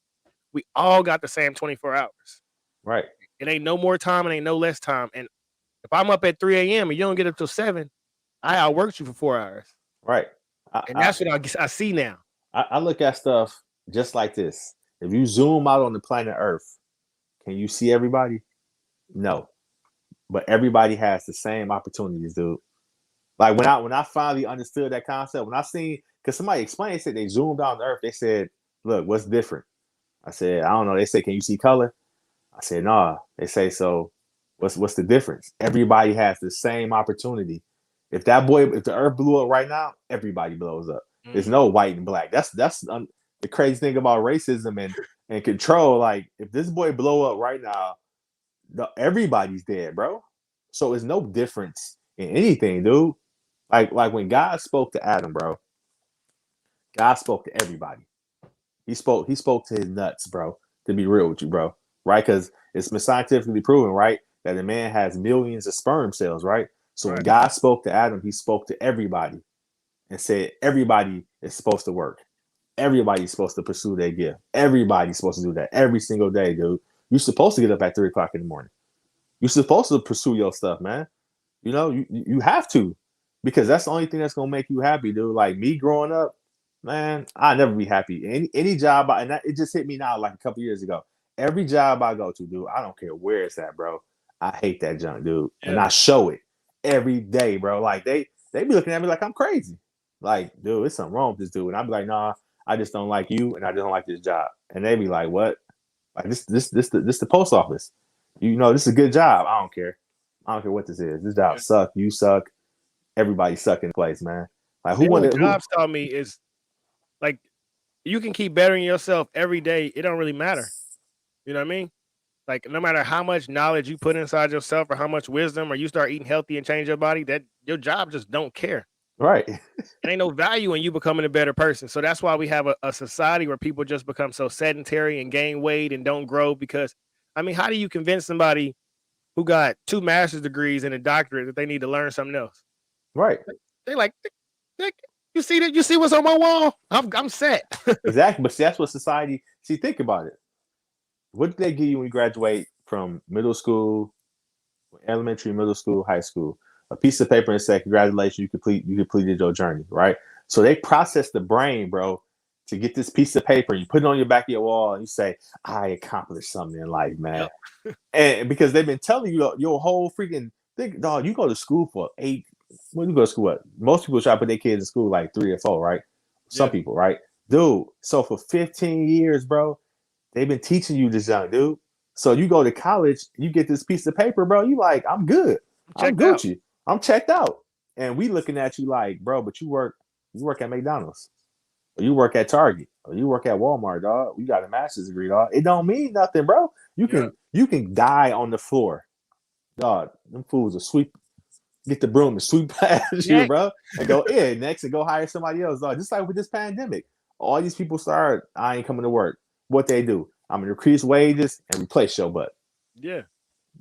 we all got the same 24 hours. Right. It ain't no more time and ain't no less time. And if I'm up at 3 a.m. and you don't get up till 7, I outworked you for 4 hours. Right. And that's what I see now. I look at stuff just like this. If you zoom out on the planet Earth, can you see everybody? No. But everybody has the same opportunities, dude. Like when I finally understood that concept, when I seen, because somebody explained, said they zoomed out on the Earth, they said, look, what's different? I said, I don't know. They say, can you see color? I said, nah. They say, so what's the difference? Everybody has the same opportunity. If the Earth blew up right now, everybody blows up. There's no white and black. That's the crazy thing about racism and control. Like if this boy blow up right now, everybody's dead, bro. So it's no difference in anything, dude. Like when God spoke to Adam, bro, God spoke to everybody. He spoke to his nuts, bro. To be real with you, bro, right? Because it's been scientifically proven, right, that a man has millions of sperm cells, right? So when God spoke to Adam, he spoke to everybody and said everybody is supposed to work. Everybody's supposed to pursue their gift. Everybody's supposed to do that every single day, dude. You're supposed to get up at 3 o'clock in the morning. You're supposed to pursue your stuff, man. You know, you have to, because that's the only thing that's gonna make you happy, dude. Like me growing up, man, I'll never be happy. Any job, it just hit me now like a couple years ago. Every job I go to, dude, I don't care where it's at, bro. I hate that junk, dude, and I show it every day, bro. Like they be looking at me like I'm crazy. Like, dude, it's something wrong with this dude, and I'm like, nah, I just don't like you, and I just don't like this job. And they be like, what? Like this the post office. You know, this is a good job. I don't care. I don't care what this is. This job suck. You suck. Everybody suck in place, man. Like who wanted jobs taught me is like you can keep bettering yourself every day. It don't really matter. You know what I mean? Like no matter how much knowledge you put inside yourself or how much wisdom or you start eating healthy and change your body, that your job just don't care. Right. It ain't no value in you becoming a better person. So that's why we have a society where people just become so sedentary and gain weight and don't grow because, I mean, how do you convince somebody who got 2 master's degrees and a doctorate that they need to learn something else? Right. They like, you see that? You see what's on my wall? I'm set. Exactly. But see, that's what society, think about it. What did they give you when you graduate from middle school, elementary, middle school, high school? A piece of paper and say, congratulations, you completed your journey, right? So they process the brain, bro, to get this piece of paper. You put it on your back of your wall and you say, I accomplished something in life, man. Yep. And because they've been telling you your whole freaking thing, dog, you go to school for 8. When you go to school, what? Most people try to put their kids in school like 3 or 4, right? Some people, right? Dude, so for 15 years, bro, they've been teaching you this young dude. So you go to college, you get this piece of paper, bro. You like, I'm good. I'm Gucci. Out. I'm checked out. And we looking at you like, bro, but you work at McDonald's. Or you work at Target. Or you work at Walmart, dog. You got a master's degree, dog. It don't mean nothing, bro. You can die on the floor. Dog, them fools will sweep, get the broom and sweep past you, bro. And go, next and go hire somebody else, dog. Just like with this pandemic. All these people start, I ain't coming to work. What they do? I'm gonna increase wages and replace your butt. Yeah.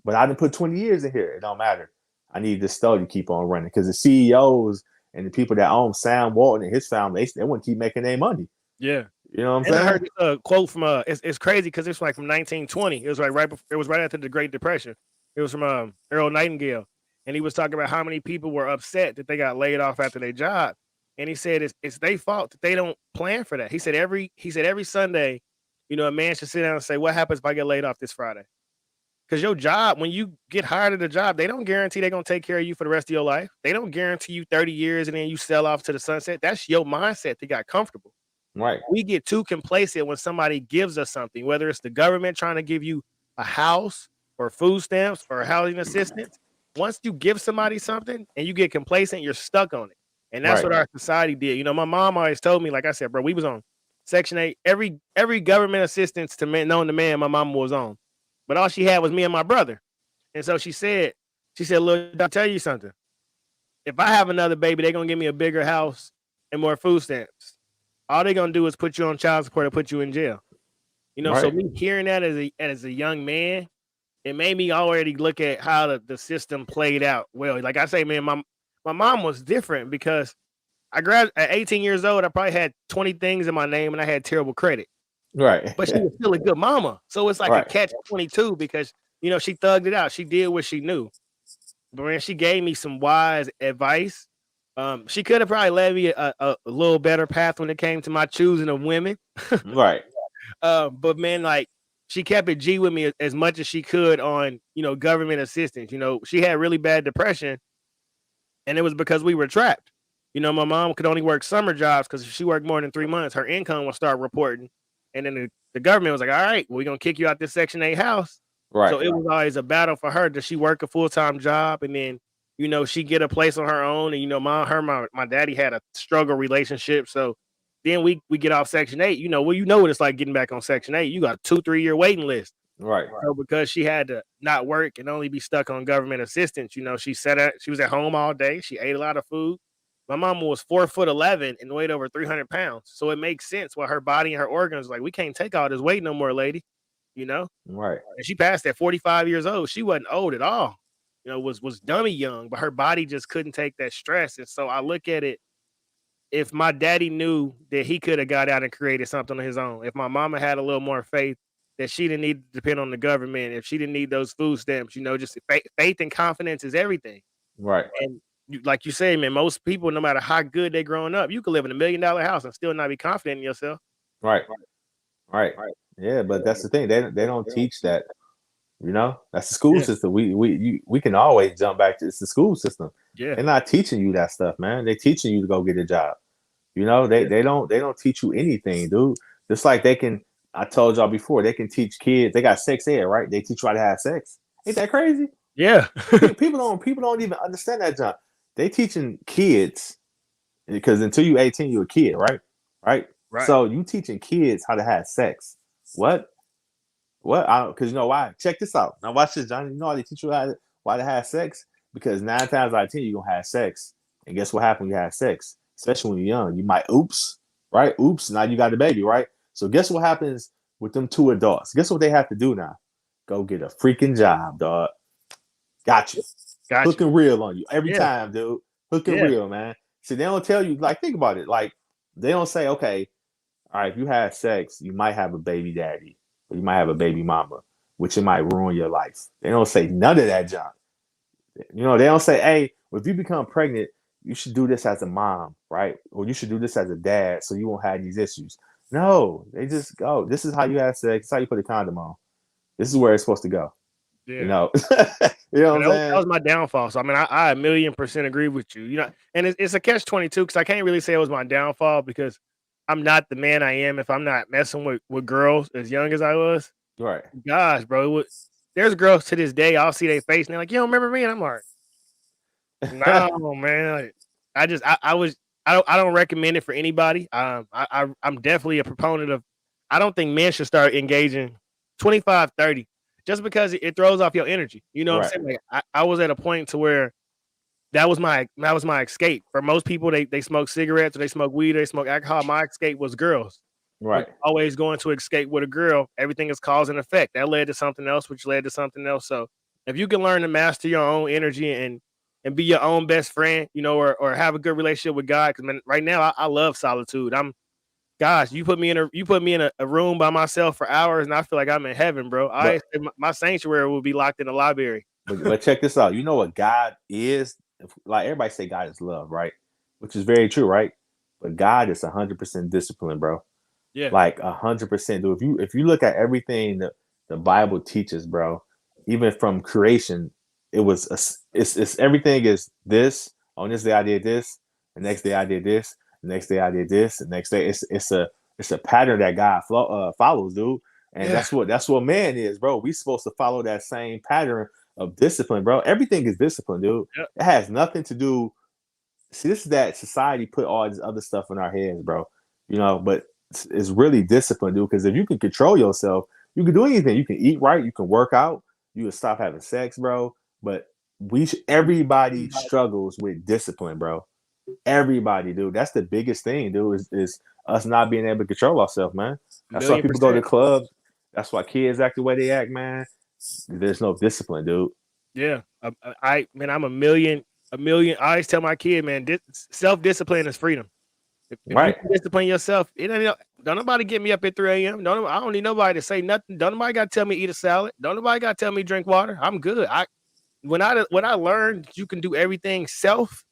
But I didn't put 20 years in here. It don't matter. I need this store to keep on running because the CEOs and the people that own Sam Walton and his family, they want to keep making their money. Yeah. You know what I'm saying? I heard a quote from it's crazy because it's like from 1920. It was like it was right after the Great Depression. It was from Earl Nightingale, and he was talking about how many people were upset that they got laid off after their job, and he said it's their fault that they don't plan for that. He said every Sunday, you know, a man should sit down and say, what happens if I get laid off this Friday? Because your job, when you get hired at a job, they don't guarantee they're going to take care of you for the rest of your life. They don't guarantee you 30 years and then you sell off to the sunset. That's your mindset that got comfortable. Right. We get too complacent when somebody gives us something, whether it's the government trying to give you a house or food stamps or housing assistance. Once you give somebody something and you get complacent, you're stuck on it. And that's what our society did. You know, my mom always told me, like I said, bro, we was on Section 8. Every government assistance to man, known to man, my mama was on. But all she had was me and my brother. And so she said, look, I'll tell you something. If I have another baby, they're going to give me a bigger house and more food stamps. all they're gonna do is put you on child support or put you in jail. So Right. me hearing that as a young man, it made me already look at how the system played out. Well, like I say, man, my mom was different because I graduated at 18 years old. I probably had 20 things in my name and I had terrible credit, Right. but she was still a good mama. So it's like a Right. catch 22 because she thugged it out. She did what she knew, but man, she gave me some wise advice. She could have probably led me a little better path when it came to my choosing of women. Right. But man, like she kept it G with me as much as she could on, government assistance. She had really bad depression and it was because we were trapped. My mom could only work summer jobs because if she worked more than 3 months, her income would start reporting. And then the government was like, all right, we're going to kick you out this Section 8 house. Right. So it was always a battle for her. Does she work a full-time job? And then, she get a place on her own. And, my daddy had a struggle relationship. So then we get off Section 8, what it's like getting back on Section 8. You got a 2-3 year waiting list. Right. So because she had to not work and only be stuck on government assistance, she she was at home all day. She ate a lot of food. My mama was 4'11" and weighed over 300 pounds. So it makes sense why her body and her organs like, we can't take all this weight no more, lady. Right. And she passed at 45 years old. She wasn't old at all. Was dummy young, but her body just couldn't take that stress. And so I look at it, if my daddy knew that he could have got out and created something on his own, if my mama had a little more faith that she didn't need to depend on the government, if she didn't need those food stamps, just faith and confidence is everything. Right. And like you say, man, most people, no matter how good they growing up, you could live in $1 million house and still not be confident in yourself. Right. Right. Yeah, but that's the thing. They don't teach that. That's the school Yeah. system. We can always jump back to it's the school system. Yeah. They're not teaching you that stuff, man. They're teaching you to go get a job. They don't teach you anything, dude. Just like I told y'all before, they can teach kids. They got sex ed, right? They teach you how to have sex. Ain't that crazy? Yeah. People don't even understand that, John. They teaching kids because until you 18, you're a kid, right? Right. Right. So you teaching kids how to have sex. What? Because you know why? Check this out. Now watch this, Johnny. You know how they teach you why to have sex? Because 9 times out of 10, you're gonna have sex. And guess what happens when you have sex? Especially when you're young. You might right? Now you got a baby, right? So guess what happens with them 2 adults? Guess what they have to do now? Go get a freaking job, dog. Got you. Hook and reel on you every time, dude. Hook and reel, man. See, they don't tell you, like, think about it. Like, they don't say, okay, all right, if you have sex, you might have a baby daddy, or you might have a baby mama, which it might ruin your life. They don't say none of that, John. They don't say, hey, if you become pregnant, you should do this as a mom, right? Or you should do this as a dad so you won't have these issues. No, they just go, this is how you have sex. This is how you put a condom on. This is where it's supposed to go. Yeah. You know what I'm saying? That was my downfall. So, I mean, I 1,000,000% agree with you. And it's a catch-22 because I can't really say it was my downfall because I'm not the man I am if I'm not messing with girls as young as I was. Right. Gosh, bro. There's girls to this day, I'll see their face and they're like, you don't remember me? And I'm like, no, man. I don't recommend it for anybody. I'm definitely a proponent of, I don't think men should start engaging 25, 30, just because it throws off your energy. You know what I'm saying? Like, I was at a point to where that was my escape. For most people, they smoke cigarettes or they smoke weed or they smoke alcohol. My escape was girls. Right. Always going to escape with a girl. Everything is cause and effect. That led to something else, which led to something else. So if you can learn to master your own energy and be your own best friend, or have a good relationship with God. Because right now I love solitude. You put me in a room by myself for hours and I feel like I'm in heaven, bro. My sanctuary will be locked in the library. But check this out. You know what God is? Like, everybody say God is love, right? Which is very true, right? But God is 100% discipline, bro. Yeah. Like 100%. Dude, if you look at everything that the Bible teaches, bro, even from creation, it's everything is this. On this day I did this. The next day I did this. The next day I did this. The next day it's a pattern that God follows, dude. And that's what man is, bro. We supposed to follow that same pattern of discipline, bro. Everything is discipline, dude. Yep. It has nothing to do. See, this is that society put all this other stuff in our heads, bro. But it's really discipline, dude. Because if you can control yourself, you can do anything. You can eat right. You can work out. You can stop having sex, bro. But everybody struggles with discipline, bro. Everybody, dude. That's the biggest thing, dude, is us not being able to control ourselves, man. That's why Million people go to percent. clubs. That's why kids act the way they act, man. There's no discipline, dude. Yeah. Man, I'm a million. I always tell my kid, man, self-discipline is freedom. If you Right. can discipline yourself, don't nobody get me up at 3 a.m. I don't need nobody to say nothing. Don't nobody got to tell me eat a salad. Don't nobody got to tell me drink water. I'm good. When I learned you can do everything self,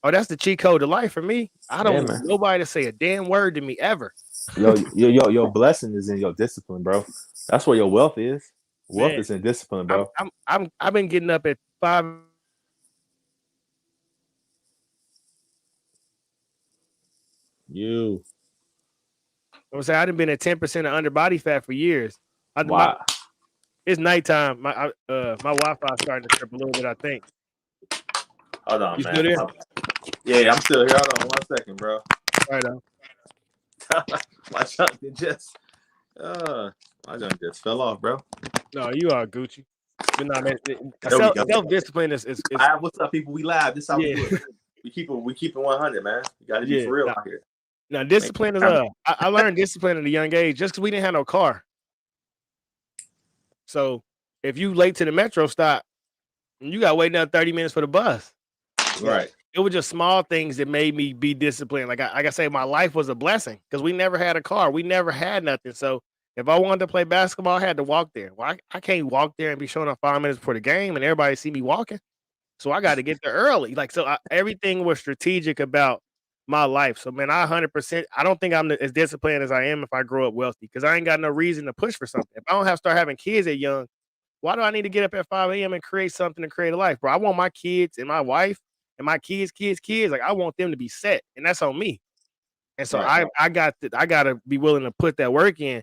oh, that's the cheat code to life for me. I don't Yeah, need man. nobody to say a damn word to me ever. Your blessing is in your discipline, bro. That's where your wealth is. Wealth Man, is in discipline, bro. I've been getting up at 5. You I'm saying I've been at 10% of under body fat for years. Wow. It's nighttime. My Wi-Fi starting to trip a little bit, I think. Hold on, You still man. there? Yeah, I'm still here. Hold on 1 second, bro. Right on. my junk just fell off, bro. No, you are Gucci. But no, man, There we go. self-discipline is What's up, people? We live. This is how we do it. We keep it 100, man. You got to be for real out here. Now, discipline is I learned discipline at a young age just because we didn't have no car. So if you late to the metro stop, you got to wait down 30 minutes for the bus. Right. It was just small things that made me be disciplined. Like I say, my life was a blessing because we never had a car. We never had nothing. So if I wanted to play basketball, I had to walk there. Well, I can't walk there and be showing up 5 minutes before the game and everybody see me walking. So I got to get there early. Like, everything was strategic about my life. So, man, I 100%, I don't think I'm as disciplined as I am if I grow up wealthy because I ain't got no reason to push for something. If I don't have to start having kids at young, why do I need to get up at 5 a.m. and create something to create a life, bro? I want my kids and my wife and my kids, like I want them to be set, and that's on me. And so I got to be willing to put that work in.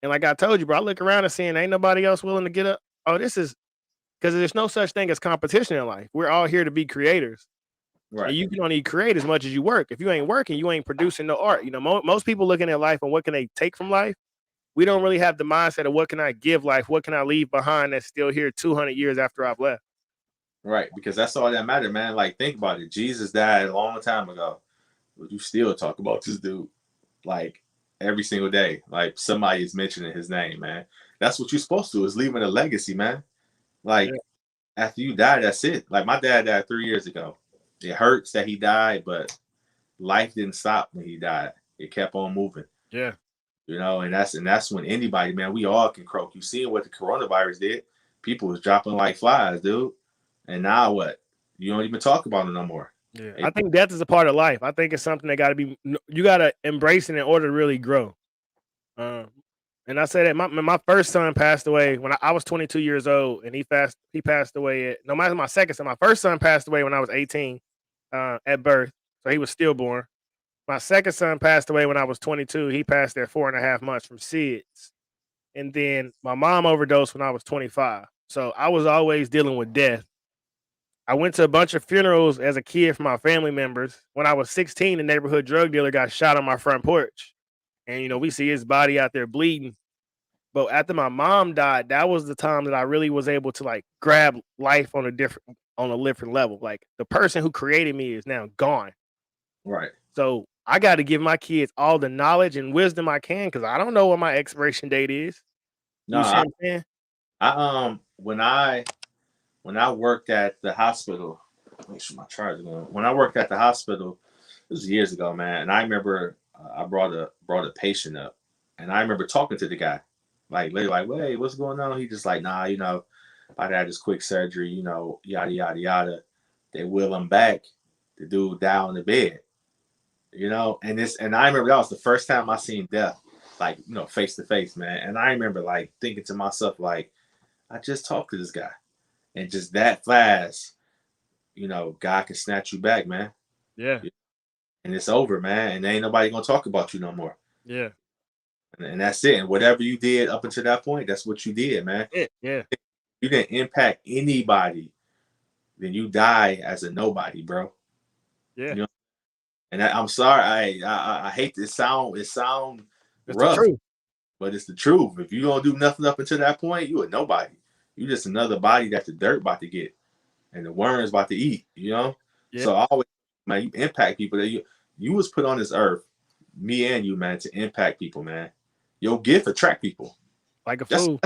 And like I told you, bro, I look around and seeing ain't nobody else willing to get up. Oh, this is because there's no such thing as competition in life. We're all here to be creators. Right. And you can only create as much as you work. If you ain't working, you ain't producing no art. Most people looking at life and what can they take from life. We don't really have the mindset of what can I give life? What can I leave behind that's still here 200 years after I've left? Right. Because that's all that matters, man. Like, think about it. Jesus died a long time ago. But you still talk about this dude like every single day. Like somebody is mentioning his name, man. That's what you're supposed to do, is leaving a legacy, man. Like after you die, that's it. Like my dad died 3 years ago. It hurts that he died, but life didn't stop when he died. It kept on moving. Yeah. And that's when anybody, man, we all can croak. You see what the coronavirus did? People was dropping like flies, dude. And now what? You don't even talk about it no more. Yeah. I think death is a part of life. I think it's something that you got to embrace it in order to really grow. And I say that my first son passed away when I was 22 years old, and he passed away no matter my second son. My first son passed away when I was 18 at birth, so he was stillborn. My second son passed away when I was 22. He passed at 4.5 months from SIDS. And then my mom overdosed when I was 25. So I was always dealing with death. I went to a bunch of funerals as a kid for my family members. When I was 16, the neighborhood drug dealer got shot on my front porch. And, we see his body out there bleeding. But after my mom died, that was the time that I really was able to like grab life on a different level. Like the person who created me is now gone. Right. So I got to give my kids all the knowledge and wisdom I can because I don't know what my expiration date is. No, you see what I'm saying? When I worked at the hospital, make sure my charger going. When I worked at the hospital, it was years ago, man. And I remember I brought a patient up, and I remember talking to the guy, like, "Hey, what's going on?" He just like, "Nah, I had this quick surgery, yada yada yada." They wheel him back. The dude died on the bed, and I remember that was the first time I seen death, like, face to face, man. And I remember like thinking to myself, like, I just talked to this guy, and just that fast, God can snatch you back, man. Yeah. And it's over, man. And ain't nobody gonna talk about you no more. Yeah. And that's it. And whatever you did up until that point, that's what you did, man. Yeah. You didn't impact anybody, then you die as a nobody, bro. Yeah. And I'm sorry, I hate this sound. It sound rough, but it's the truth. If you don't do nothing up until that point, you a nobody. You just another body that the dirt about to get and the worms about to eat. Yeah. So man. You impact people. That you was put on this earth, me and you, man, to impact people, man. Your gift attract people. Like a That's fool.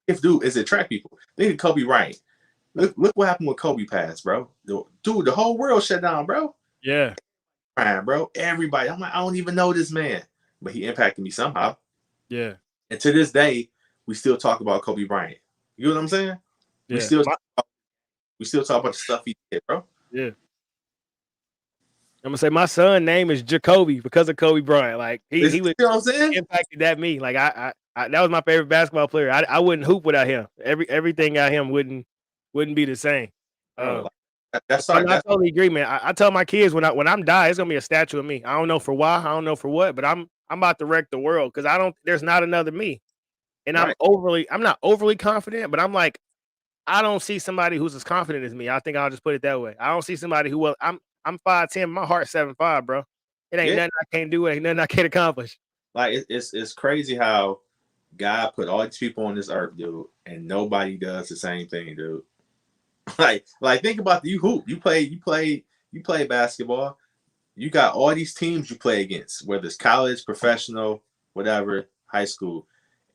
gift, dude. Is attract people. Think of Kobe Bryant. Look what happened when Kobe passed, bro. Dude, the whole world shut down, bro. Yeah. Crying, bro. Everybody. I'm like, I don't even know this man, but he impacted me somehow. Yeah. And to this day, we still talk about Kobe Bryant. You know what I'm saying? We Yeah. still talk about the stuff he did, bro. Yeah. I'm gonna say my son name is Jacoby because of Kobe Bryant. Like You he was know what I'm saying? impacted that me. Like I that was my favorite basketball player. I wouldn't hoop without him. Everything out him wouldn't be the same. Bro, Um, that's so our I totally agree, man. I tell my kids when I'm dying, it's gonna be a statue of me. I don't know for why, I don't know for what, but I'm about to wreck the world because there's not another me. And right. I'm not overly confident, but I'm like, I don't see somebody who's as confident as me. I think I'll just put it that way. I don't see somebody who will. I'm 5'10", my heart's 7'5", bro. It ain't Yeah. nothing I can't do. It ain't nothing I can't accomplish. Like it's crazy how God put all these people on this earth, dude, and nobody does the same thing, dude. like think about you hoop. You play basketball. You got all these teams you play against, whether it's college, professional, whatever, high school.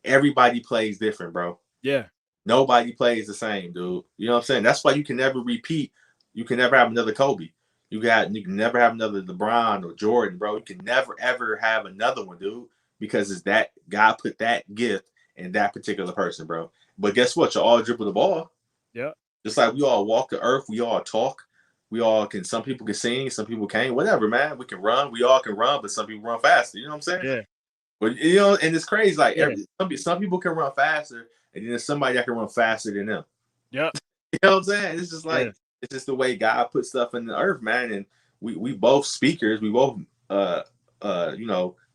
Everybody plays different, bro. Yeah. Nobody plays the same, dude. You know what I'm saying? That's why you can never repeat. You can never have another Kobe. You can never have another LeBron or Jordan, bro. You can never ever have another one, dude, because it's that God put that gift in that particular person, bro. But guess what? You all dribble the ball. Yeah. Just like we all walk the earth, we all talk. We all can. Some people can sing, some people can't. Whatever, man. We can run. We all can run, but some people run faster. You know what I'm saying? Yeah. But and it's crazy. Like Yeah. some people can run faster, and then there's somebody that can run faster than them. Yep. You know what I'm saying? It's just like Yeah. it's just the way God put stuff in the earth, man. And we both speakers. We both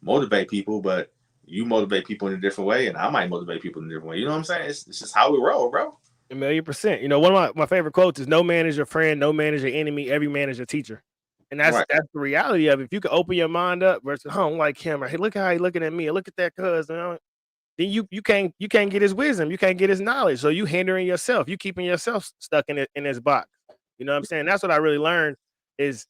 motivate people, but you motivate people in a different way, and I might motivate people in a different way. You know what I'm saying? It's just how we roll, bro. 1,000,000%. You know, one of my favorite quotes is, "No man is your friend, no man is your enemy, every man is your teacher." And Right, that's the reality of it. If you can open your mind up versus, "Oh, I don't like him," or, "Hey, look how he looking at me," or, "Look at that cousin," then you can't get his wisdom, you can't get his knowledge. So you hindering yourself, you keeping yourself stuck in this box. You know what I'm saying? That's what I really learned is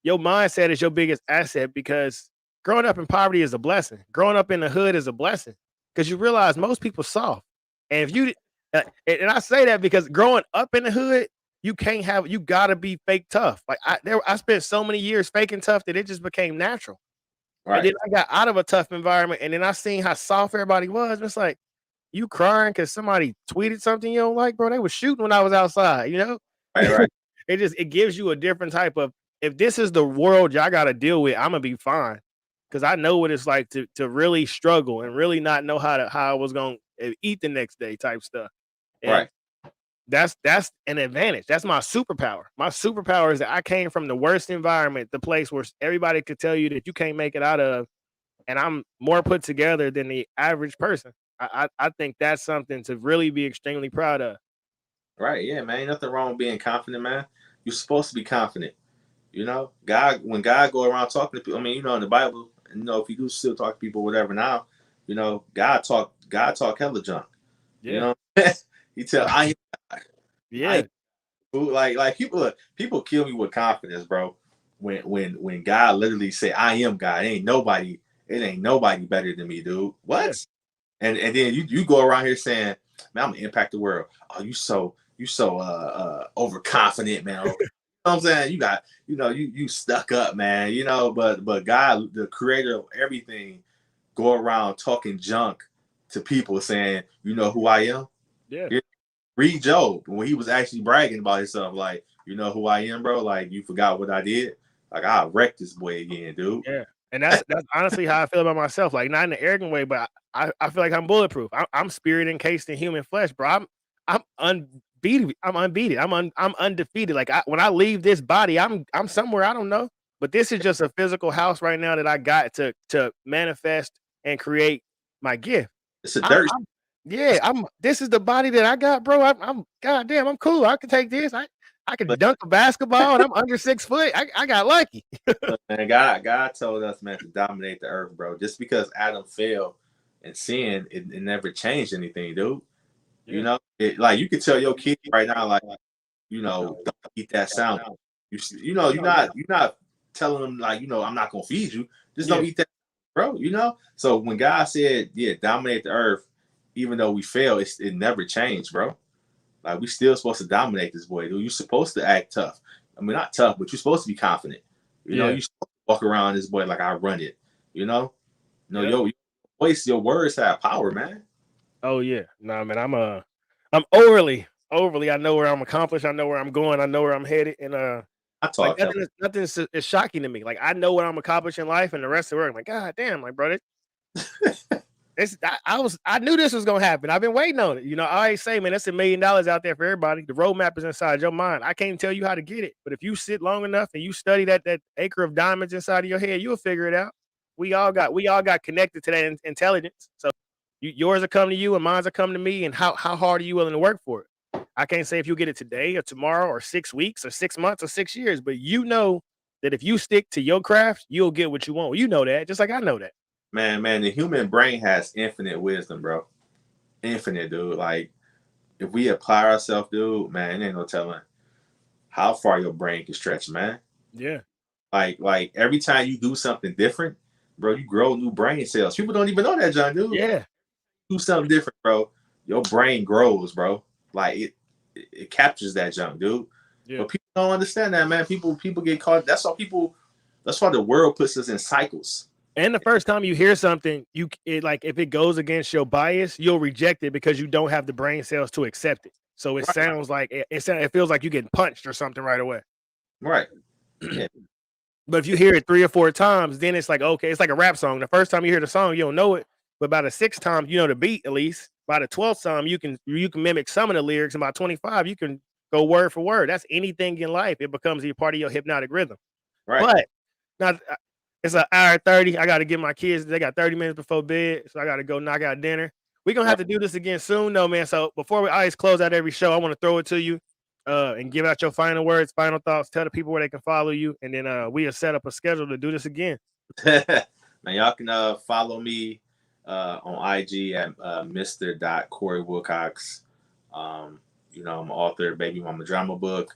your mindset is your biggest asset because growing up in poverty is a blessing. Growing up in the hood is a blessing because you realize most people soft. And if you and I say that because growing up in the hood, you gotta be fake tough. Like I spent so many years faking tough that it just became natural. And right, then I got out of a tough environment, and then I seen how soft everybody was. And it's like, you crying because somebody tweeted something you don't like, bro. They was shooting when I was outside, you know? right. It gives you a different type of if this is the world y'all gotta deal with, I'm gonna be fine. Cause I know what it's like to really struggle and really not know how I was gonna eat the next day type stuff. And Right. that's an advantage. That's my superpower. My superpower is that I came from the worst environment, the place where everybody could tell you that you can't make it out of, and I'm more put together than the average person. I think that's something to really be extremely proud of. Right. Yeah, man. Ain't nothing wrong with being confident, man. You're supposed to be confident. You know, God, when God go around talking to people, I mean, in the Bible, if you do still talk to people, whatever now, God talk hella junk. You Yeah. know, he tell I Yeah. like people kill me with confidence, bro. When God literally say I am God, it ain't nobody better than me, dude. Yeah. What? And then you go around here saying, man, I'm gonna impact the world. Oh, you so overconfident, man. You know what I'm saying? You stuck up, man. But God, the creator of everything, go around talking junk to people saying, you know who I am? Yeah. Yeah. Read Job when he was actually bragging about himself, like, you know who I am, bro? Like, you forgot what I did? Like, I'll wreck this boy again, dude. Yeah. And that's honestly how I feel about myself. Like not in an arrogant way, but I feel like I'm bulletproof. I'm spirit encased in human flesh, bro. I'm unbeaten. I'm unbeaten. I'm undefeated. Like when I leave this body, I'm somewhere I don't know. But this is just a physical house right now that I got to manifest and create my gift. It's a I'm, dirt. I'm yeah. This is the body that I got, bro. I'm goddamn. I'm cool. I can take this. I could dunk a basketball, and I'm under 6 foot. I got lucky. Look, man, God told us, man, to dominate the earth, bro. Just because Adam fell and sinned, it never changed anything, dude. Yeah. Like you could tell your kid right now, like, don't eat that sandwich. You're not telling them like, I'm not gonna feed you. Just Yeah. don't eat that, bro. So when God said, yeah, dominate the earth, even though we fail, it never changed, bro. Like we still supposed to dominate this boy, dude. You're supposed to act tough. I mean, not tough, but you're supposed to be confident. Yeah. You're supposed to walk around this boy like I run it. Yeah. Your voice, your words have power, man. Oh yeah. Nah, man, I'm overly. I know where I'm accomplished. I know where I'm going. I know where I'm headed. And I like talk hell. nothing is shocking to me. Like I know what I'm accomplishing in life, and the rest of the world. I'm like, God damn, like brother. I knew this was gonna happen. I've been waiting on it. I always say, man, that's $1 million out there for everybody. The roadmap is inside your mind. I can't tell you how to get it, but if you sit long enough and you study that acre of diamonds inside of your head, you'll figure it out. We all got connected to that intelligence. So yours will come to you, and mine's will come to me. And how hard are you willing to work for it? I can't say if you get it today or tomorrow or 6 weeks or 6 months or 6 years, but that if you stick to your craft, you'll get what you want. You know that, just like I know that. Man, the human brain has infinite wisdom, bro. Infinite, dude. Like, if we apply ourselves, dude, man, it ain't no telling how far your brain can stretch, man. Yeah. Like every time you do something different, bro, you grow new brain cells. People don't even know that, John, dude. Yeah. Do something different, bro. Your brain grows, bro. Like it captures that junk, dude. Yeah. But people don't understand that, man. People get caught. That's why the world puts us in cycles. And the first time you hear something, if it goes against your bias, you'll reject it because you don't have the brain cells to accept it. So it sounds like it feels like you're getting punched or something right away. Right. Yeah. But if you hear it 3 or 4 times, then it's like, okay, it's like a rap song. The first time you hear the song, you don't know it. But by the 6th time, you know the beat at least. By the 12th time, you can mimic some of the lyrics. And by 25, you can go word for word. That's anything in life. It becomes a part of your hypnotic rhythm. Right. But now it's an hour 30. I got to get my kids. They got 30 minutes before bed. So I got to go knock out dinner. We're going to have to do this again soon, though, man. So before we always close out every show, I want to throw it to you and give out your final words, final thoughts. Tell the people where they can follow you. And then we'll set up a schedule to do this again. Man, y'all can follow me on IG at Mr. Wilcox. I'm author of Baby Mama Drama Book,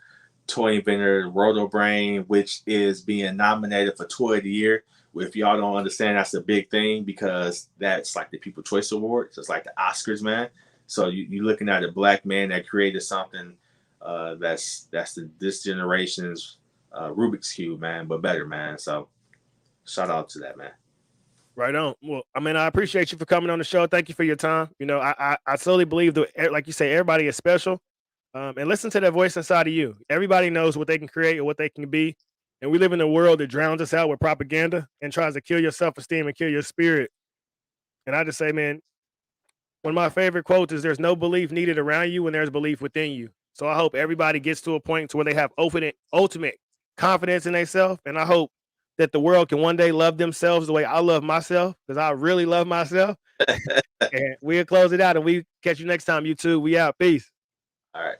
Toy Inventor, Roto Brain, which is being nominated for Toy of the Year. If y'all don't understand, that's a big thing because that's like the People's Choice Award. So it's like the Oscars, man. So you're looking at a black man that created something that's this generation's Rubik's Cube, man, but better, man. So shout out to that, man. Right on. Well, I mean, I appreciate you for coming on the show. Thank you for your time. I solely believe that, like you say, everybody is special. And listen to that voice inside of you. Everybody knows what they can create or what they can be. And we live in a world that drowns us out with propaganda and tries to kill your self-esteem and kill your spirit. And I just say, man, one of my favorite quotes is there's no belief needed around you when there's belief within you. So I hope everybody gets to a point to where they have ultimate confidence in themselves. And I hope that the world can one day love themselves the way I love myself, because I really love myself. And we'll close it out and we catch you next time, YouTube. We out. Peace. All right.